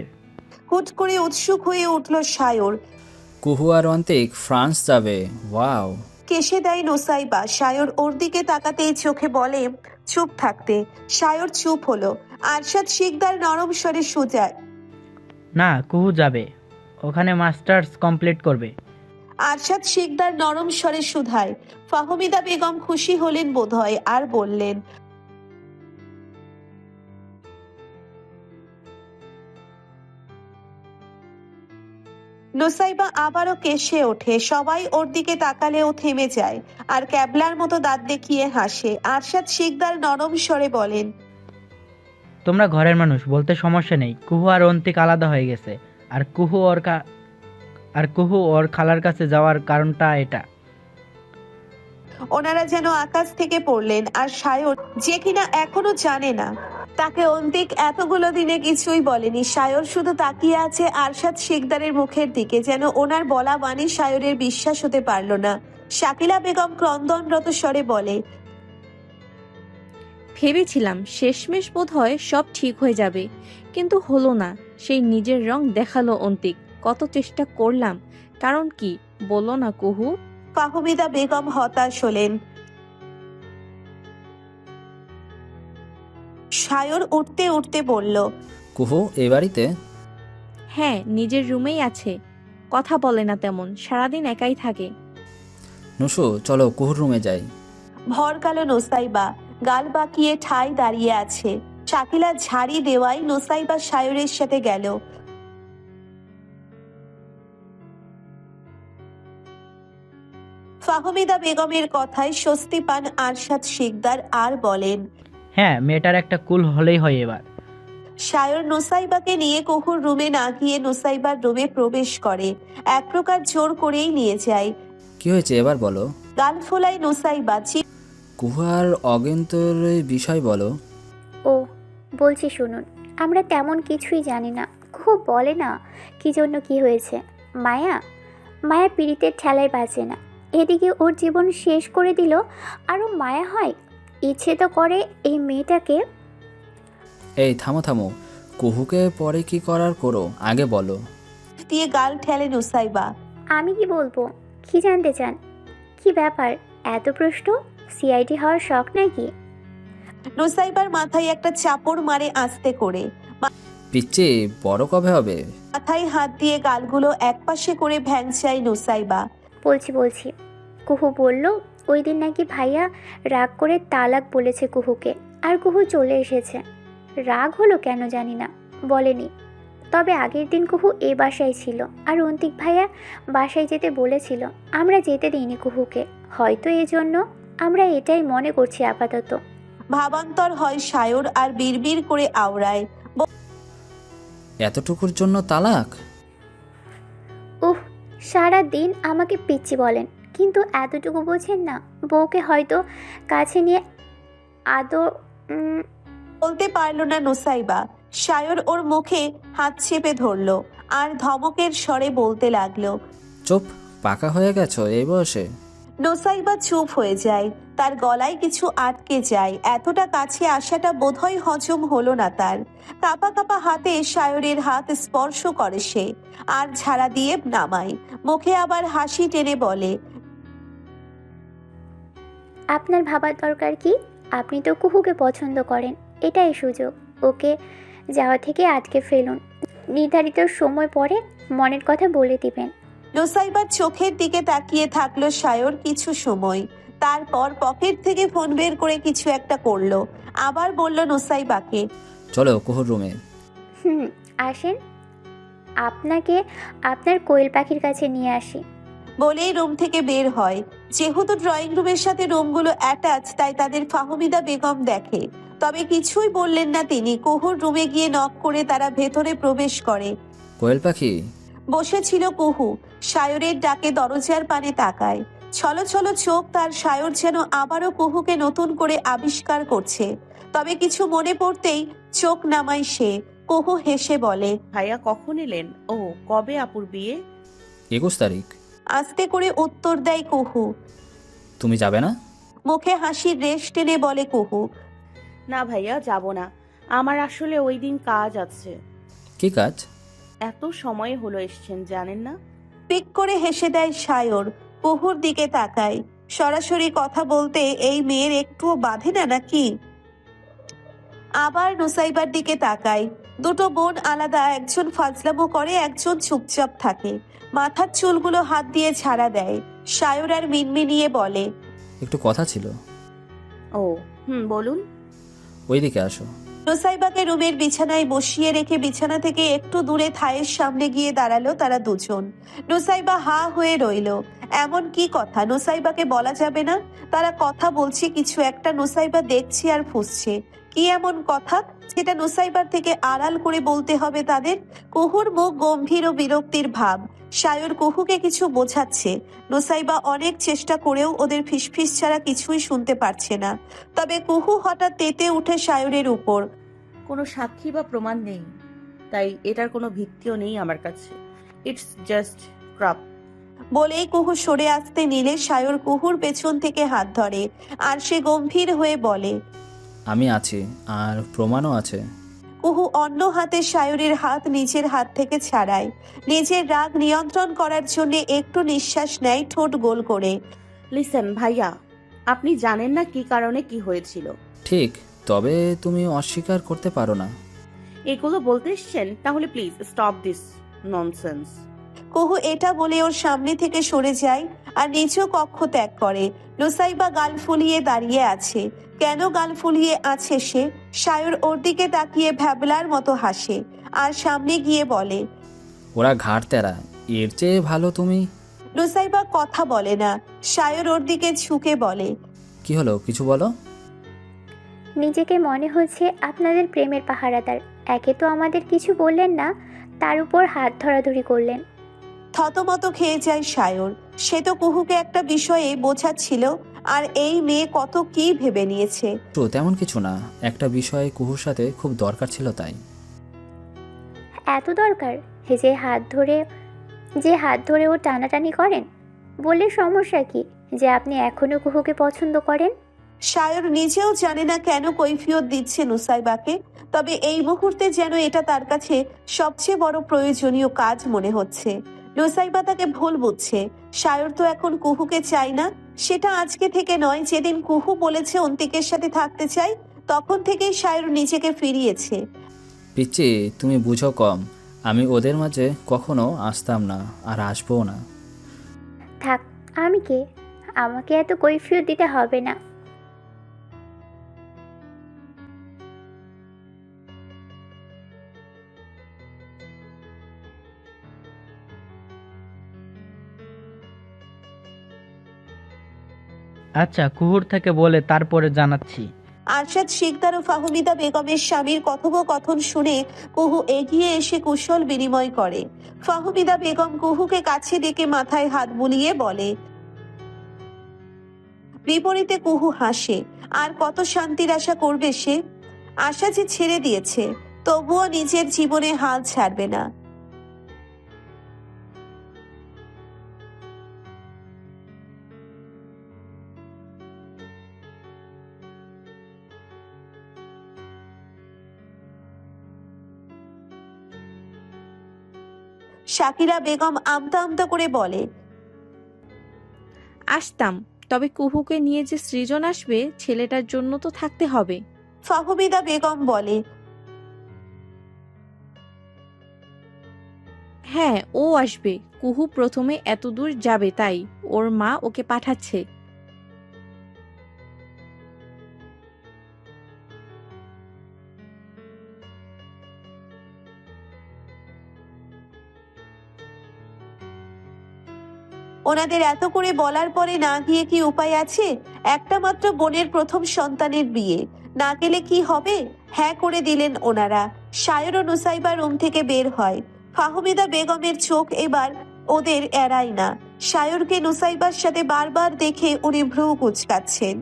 হুট করে উৎসুক হয়ে উঠল সায়র। কুহু আর অন্তিক ফ্রান্স যাবে, ওয়াও। কেশে দেয় নুসাইবা। সায়র ওর দিকে তাকাতেই চোখে বলে চুপ থাকতে। সায়র চুপ হলো। আরশাদ শিকদার নরম স্বরে সুজায়, না, কুহু যাবে, ওখানে মাস্টার্স কমপ্লিট করবে। আরশাদ শিকদার নরম স্বরে শুধায়। ফাহমিদা বেগম খুশি হলেন বোধহয়, আর বললেন, নুসাইবা আবারও কেশে ওঠে। সবাই ওর দিকে তাকালেও থেমে যায়, আর ক্যাবলার মতো দাঁত দেখিয়ে হাসে। আরশাদ শিকদার নরম স্বরে বলেন, তোমরা ঘরের মানুষ, বলতে সমস্যা নেই। কুহু আর অন্তিক আলাদা হয়ে গেছে, আর কুহু ওর খালার কাছে যাওয়ার কারণটা এটা। ওনারা যেন আকাশ থেকে পড়লেন। আর সায়র, যে কিনা এখনো জানে না, তাকে অন্তিক এতগুলো দিনে কিছুই বলেনি। সায়র শুধু তাকিয়ে আছে আরশাদ শিকদারের মুখের দিকে, যেন ওনার বলা বাণী সায়রের বিশ্বাস হতে পারল না। শাকিলা বেগম ক্রন্দনরত স্বরে বলে, ভেবেছিলাম শেষমেশ বোধহয় সব ঠিক হয়ে যাবে, কিন্তু হলো না। সেই নিজের রং দেখালো অন্তিক। কত চেষ্টা করলাম, কারণ কি বলো না কুহু? ফাহমিদা বেগম হতাশ হলেন। সায়র উঠতে উঠতে বলল, কুহু এ বাড়িতে? হ্যাঁ, নিজের রুমেই আছে, কথা বলে না তেমন, সারাদিন একাই থাকে। নুসু, চলো কুহুর রুমে যাই। ভর গেল নুসাইবা, গাল বাঁকিয়ে ঠাই দাঁড়িয়ে আছে। শাকিলা ঝাড়ি দেওয়াই নুসাইবা সায়রের সাথে গেল। ফাহমিদা বেগমের কথায় স্বস্তি পান আরশাদ শিকদার, আর বলেন, হ্যাঁ, মেয়েটার একটা কুল হলেই হয় এবার। সায়র নুসাইবাকে নিয়ে কুহুর রুমে না গিয়ে নুসাইবার রুমে প্রবেশ করে, এক প্রকার জোর করেই নিয়ে যায়। কি হয়েছে এবার বলো? গাল ফোলায় নুসাইবা। কুহার অগেন্তর বিষয় বলো। ও বলছি শুনুন, আমরা তেমন কিছুই জানি না। খুব বলে না কি জন্য কি হয়েছে। মায়া মায়া পীড়িতের ঠেলায় বাঁচে না। এদিকে ওর জীবন শেষ করে দিল, আরও মায়া হয়। ইচ্ছে তো করে এই মেয়েটাকে। এই থামো থামো, কুহুকে পরে কি করার করো, আগে বলো। দিয়ে গাল ঠেলে নুসাইবা। আমি কি বলবো? কি জানতে চান? কি ব্যাপার এত প্রশ্ন? সিআইডি হওয়ার শখ নাকি? নুসাইবার মাথায় একটা চাপড় মারে আস্তে করে। পিচ্ছি বড় কবে হবে? মাথায় হাত দিয়ে গালগুলো একপাশে করে ভ্যাংচায় নুসাইবা। বলছি কুহু বলল ওই দিন নাকি ভাইয়া রাগ করে তালাক বলেছে কুহুকে, আর কুহু চলে এসেছে। রাগ হলো কেন জানি না, বলেনি। তবে আগের দিন কুহু এ বাসায় ছিল, আর অন্তিক ভাইয়া বাসায় যেতে বলেছিল। আমরা যেতে দিইনি কুহুকে, হয়তো এজন্য। আমরা এটাই মনে করছি আপাতত। ভাবান্তর হয় সায়র আর বিড়বিড় করে আওড়ায়। এতটুকুর জন্য তালাক? উহ, সারা দিন আমাকে পিচ্ছি বলেন, কিন্তু এতটুকু বোঝেন না? বউকে হয়তো কাছে নিয়ে আদর। বলতে পারলো না নুসাইবা। সায়র ওর মুখে হাত চেপে ধরলো আর ধমকের স্বরে বলতে লাগলো, চুপ, পাকা হয়ে গেছো এই বয়সে। নুসাইবা চুপ হয়ে যায়, তার গলায় কিছু আটকে যায়। এতটা কাছে আসাটা বোধহয় হজম হলো না তার। কাপা কাপা হাতে সায়রের হাত স্পর্শ করে সে, আর ঝাড়া দিয়ে নামায়। মুখে আবার হাসি টেনে বলে, আপনার ভাবার দরকার কি? আপনি তো কুহুকে পছন্দ করেন, এটাই সুযোগ। ওকে যাওয়া থেকে আটকে ফেলুন। নির্ধারিত সময় পরে মনের কথা বলে দিবেন। নুসাইবার চোখের দিকে তাকিয়ে থাকলো সায়র কিছু সময়, তারপর পকেট থেকে ফোন বের করে কিছু একটা করলো। আবার বলল নুসাইবাকে, চলো কুহুর রুমে। আসেন, আপনাকে আপনার কোয়েল পাখির কাছে নিয়ে আসি। বলেই রুম থেকে বের হয়। যেহেতু ড্রয়িং রুমের সাথে রুমগুলো অ্যাটাচ, তাই তাদের ফাহমিদা বেগম দেখে। তবে কিছুই বললেন না তিনি। কুহুর রুমে গিয়ে নক করে তারা ভেতরে প্রবেশ করে। কোয়েল পাখি। বসেছিল কুহু, সায়রের ডাকে দরজার পানে তাকায়। ছলো ছলো চোখ তার। সায়র যেন আবারও কুহুকে নতুন করে আবিষ্কার করছে। তবে কিছু মনে পড়তেই চোখ নামায় সে। কুহু হেসে বলে, ভাইয়া কখন এলেন? ও, কবে আপুর বিয়ে? 21 তারিখ। আস্তে করে উত্তর দেয় কুহু। তুমি যাবে না? মুখে হাসির রেশ টেনে বলে কুহু, না ভাইয়া, যাব না। আমার আসলে ওই দিন কাজ আছে। কি কাজ? এত সময় হলো এসছেন, জানেন না? পিক করে হেসে দেয় সায়র। কুহুর দিকে তাকায়। সরাসরি কথা বলতে এই মেয়ের একটুও বাধে না নাকি? আবার নুসাইবার দিকে তাকায়। দুটো বোন আলাদা, একজন ফাজলামো করে, একজন চুপচাপ থাকে। মাথার চুলগুলো হাত দিয়ে ঝাড়া দেয়। সায়র আর মিনমিনিয়ে বলে, একটু কথা ছিল। ও বলুন। ওইদিকে আসো। নুসাইবাকে রুমের বিছানায় বসিয়ে রেখে বিছানা থেকে একটু দূরে থায়ের সামনে গিয়ে দাঁড়ালো তারা দুজন। নুসাইবা হা হয়ে রইল। এমন কি কথা নুসাইবাকে বলা যাবে না? তারা কথা বলছে কিছু একটা, নুসাইবা দেখছে আর ফুঁসছে। কি এমন কথা যেটা নুসাইবার থেকে আড়াল করে বলতে হবে তাদের? কুহুর মুখ গম্ভীর ও বিরক্তির ভাব। সায়র কুহুকে কিছু বোঝাচ্ছে। নুসাইবা অনেক চেষ্টা করেও ওদের ফিসফিস ছাড়া কিছুই শুনতে পারছে না। তবে কুহু হঠাৎ তেতে উঠে সায়রের উপর। কোনো সাক্ষী বা প্রমাণ নেই, তাই এটার কোনো ভিত্তিও নেই আমার কাছে। It's just ক্রাপ। বলেই কুহু সরে আসতে নিলে সায়র কুহুর পেছন থেকে হাত ধরে, আর সে গম্ভীর হয়ে বলে, আমি আছি, আর প্রমাণও আছে। কুহু অন্য হাতে সায়রের হাত নিজের হাত থেকে ছাড়ায়। নিজের রাগ নিয়ন্ত্রণ করার জন্য একটু নিঃশ্বাস নেয় ঠোঁট গোল করে। লিসেন ভাইয়া, আপনি জানেন না কি কারণে কি হয়েছিল। ঠিক, তবে তুমি অস্বীকার করতে পারো না। এগুলো বলতে এসছেন? তাহলে প্লিজ স্টপ দিস ননসেন্স। কুহু এটা বলে ওর সামনে থেকে সরে যায় আর নিচেও কক্ষ ত্যাগ করে। নুসাইবা গাল ফুলিয়ে দাঁড়িয়ে আছে। কেন গাল ফুলিয়ে আছে সে? সায়র ওর দিকে তাকিয়ে ভ্যাবলার মতো হাসে আর সামনে গিয়ে বলে, ওরা ঘাড় তেরা, এর চেয়ে ভালো তুমি। নুসাইবা কথা বলে না। সায়র ওর দিকে ঝুঁকে বলে, কি হলো, কিছু বলো। নিজেকে মনে হচ্ছে আপনাদের প্রেমের পাহারাদার। একে তো আমাদের কিছু বললেন না, তার উপর হাত ধরাধরি করলেন। থতমত খেয়ে যায় সায়র। সে তো কুহুকে একটা বিষয়ে বোঝাচ্ছিল, আর এই মেয়ে কত কি ভেবে নিয়েছে। তো তেমন কিছু না, একটা বিষয়ে কুহুর সাথে খুব দরকার ছিল তাই। এত দরকার যে হাত ধরে ও টানাটানি করেন? বললে সমস্যা কি যে আপনি এখনো কুহুকে পছন্দ করেন? সায়র নিজেও জানে না কেন কৈফিয়ত দিচ্ছে নুসাইবাকে, তবে এই মুহূর্তে যেন এটা তার কাছে সবচেয়ে বড় প্রয়োজনীয় কাজ মনে হচ্ছে। নুসাইবা তাকে ভুল বুঝছে। সায়র তো এখন কুহুকে চায় না। সেটা আজকে থেকে নয়, যেদিন কুহু বলেছে অন্তিকের সাথে থাকতে চাই, তখন থেকেই সায়র নিজেকে ফিরিয়েছে। পিচ্ছি, তুমি বুঝো কম। আমি ওদের মাঝে কখনো আসতাম না, আর আসবও না। থাক, আমি কে? আমাকে এত কৈফিয়ত দিতে হবে না। আচ্ছা, কুহুর থেকে বলে তারপরে জানাচ্ছি। আরশাদ শিকদার ও ফাহমিদা বেগমের স্বামীর কথোপকথন শুনে কুহু এগিয়ে এসে কুশল বিনিময় করে। ফাহমিদা বেগম কুহুকে কাছে ডেকে মাথায় হাত বুলিয়ে বলে। বিপরীতে কুহু হাসে। আর কত শান্তির আশা করবে সে? আশা যে ছেড়ে দিয়েছে, তবুও নিজের জীবনে হাল ছাড়বে না। শাকিরা বেগম আমতা আমতা করে বলে, আসতাম, তবে কুহুকে নিয়ে যে সৃজন আসবে, ছেলেটার জন্য তো থাকতে হবে। ফাহমিদা বেগম বলে, হ্যাঁ, ও আসবে। কুহু প্রথমে এত দূর যাবে, তাই ওর মা ওকে পাঠাচ্ছে। ওনাদের এত করে বলার পরে না গিয়ে কি উপায় আছে? একটা মাত্র বোনের প্রথম সন্তানের বিয়ে, না গেলে কি হবে? হ্যাঁ করে দিলেন ওনারা। সায়র ও নুসাইবা রুম থেকে বের হয়। ফাহমিদা বেগমের চোখ এবার ওদের এড়ায় না। সায়রকে নুসাইবার সাথে বারবার দেখে উনি ভ্রু কুচকাচ্ছেন।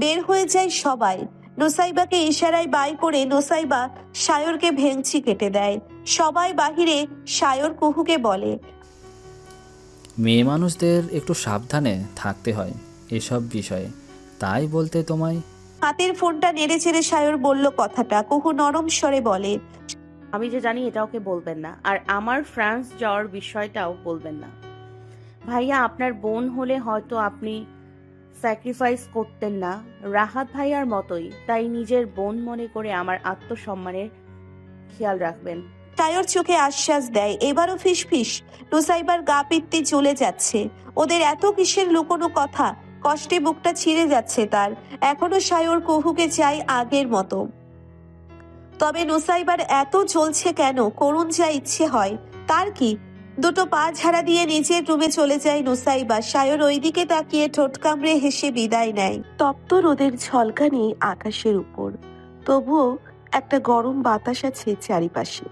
বের হয়ে যায় সবাই। নুসাইবাকে ইশারায় বাই করে নুসাইবা সায়রকে ভেঙচি কেটে দেয়। সবাই বাহিরে। সায়র কুহুকে বলে, মেয়ে মানুষদের একটু সাবধানে থাকতে হয় এসব বিষয়ে, তাই বলতে তোমায়। হাতের ফোনটা নেড়ে চেড়ে সায়র বলল কথাটা। কুহু নরম স্বরে বলে, আমি যে জানি এটা ওকে বলবেন না, আর আমার ফ্রান্স যাওয়ার বিষয়টাও বলবেন না। ভাইয়া আপনার বোন হলে হয়তো আপনি স্যাক্রিফাইস করতেন না, রাহাত ভাইয়ার মতোই। তাই নিজের বোন মনে করে আমার আত্মসম্মানের খেয়াল রাখবেন। সায়র চোখে আশ্বাস দেয়। এবারও ফিসফিস। নুসাইবার গা পিত্তি চলে যাচ্ছে। ওদের এত কিসের লুকোনো কথা? কষ্টে বুকটা ছিঁড়ে যাচ্ছে তার। এখনো সায়র কুহুকে চাই আগের মতো। তবে নুসাইবার এত চলছে কেন? করুণ যা ইচ্ছে হয়। তার কি? দুটো পা ঝাড়া দিয়ে নিজের রুমে চলে যায় নুসাইবা। সায়র ওইদিকে তাকিয়ে ঠোঁট কামড়ে হেসে বিদায় নেয়। তপ্ত রোদের ঝলকানি আকাশের উপর, তবুও একটা গরম বাতাস আছে চারিপাশে।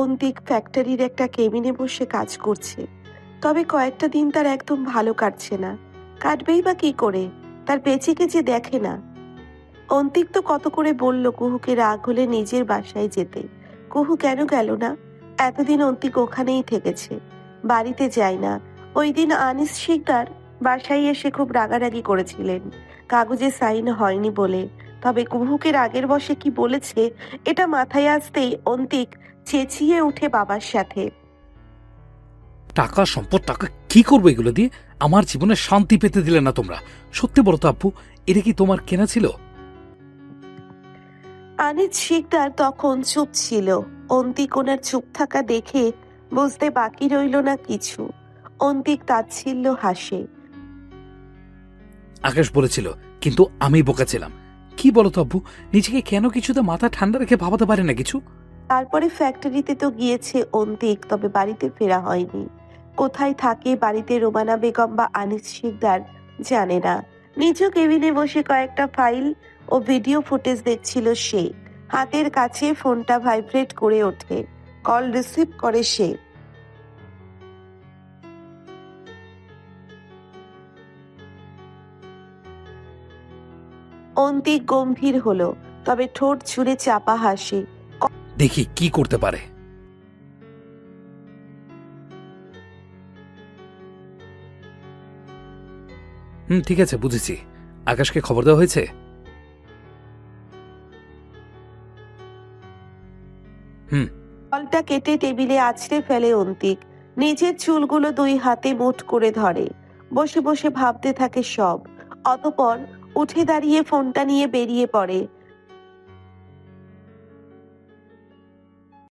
অন্তিক ফ্যাক্টরির একটা কেবিনে বসে কাজ করছে। তবে কয়েকটা দিন তার একদম ভালো কাটছে না। কাটবেই বা কি করে? তার পেঁচিকে যে দেখে না। অন্তিক তো কত করে বলল কুহুকে রাগ হলে নিজের বাসায় যেতে। কুহু কেন গেল না? এতদিন অন্তিক ওখানেই থেকেছে, বাড়িতে যায় না। ওই দিন আনিস শিকদার বাসায় এসে খুব রাগারাগি করেছিলেন কাগজে সাইন হয়নি বলে। তবে কুহুকে রাগের বশে কি বলেছে এটা মাথায় আসতেই অন্তিক চেঁচিয়ে উঠে বাবার সাথে, টাকা সম্পদ, টাকা কি করবো এগুলো দিয়ে? আমার জীবনে শান্তি পেতে দিলে না তোমরা। সত্যি বলো তো আব্বু, এটা কি তোমার কেনা ছিল? আনিস শিকদার তখন চুপ ছিল। অন্তিক ওনার চুপ থাকা দেখে বুঝতে বাকি রইল না কিছু। অন্তিক তাচ্ছিল্য হাসে। আকাশ বলেছিল, কিন্তু আমি বোকা ছিলাম। কি বলতো আব্বু, নিজেকে কেন কিছুতে মাথা ঠান্ডা রেখে ভাবাতে পারে না কিছু? তারপরে ফ্যাক্টরিতে তো গিয়েছে অন্তিক, তবে বাড়িতে ফেরা হয়নি। কোথায় থাকে বাড়িতে রোমানা বেগম বা আনিস শিকদার জানে না। নিজ কেবিনে বসে কয়েকটা ফাইল ও ভিডিও ফুটেজ দেখছিল সে। হাতের কাছে ফোনটা ভাইব্রেট করে ওঠে। কল রিসিভ করে সে। অন্তিক গম্ভীর হলো, তবে ঠোঁট ছুঁড়ে চাপা হাসি। দেখি কি করতে পারে। ঠিক আছে, বুঝেছি। আকাশকে খবর দেওয়া হয়েছে? কলটা কেটে টেবিলে আছড়ে ফেলে অন্তিক। নিজের চুলগুলো দুই হাতে মুঠ করে ধরে। বসে বসে ভাবতে থাকে সব। অতঃপর উঠে দাঁড়িয়ে ফোনটা নিয়ে বেরিয়ে পড়ে।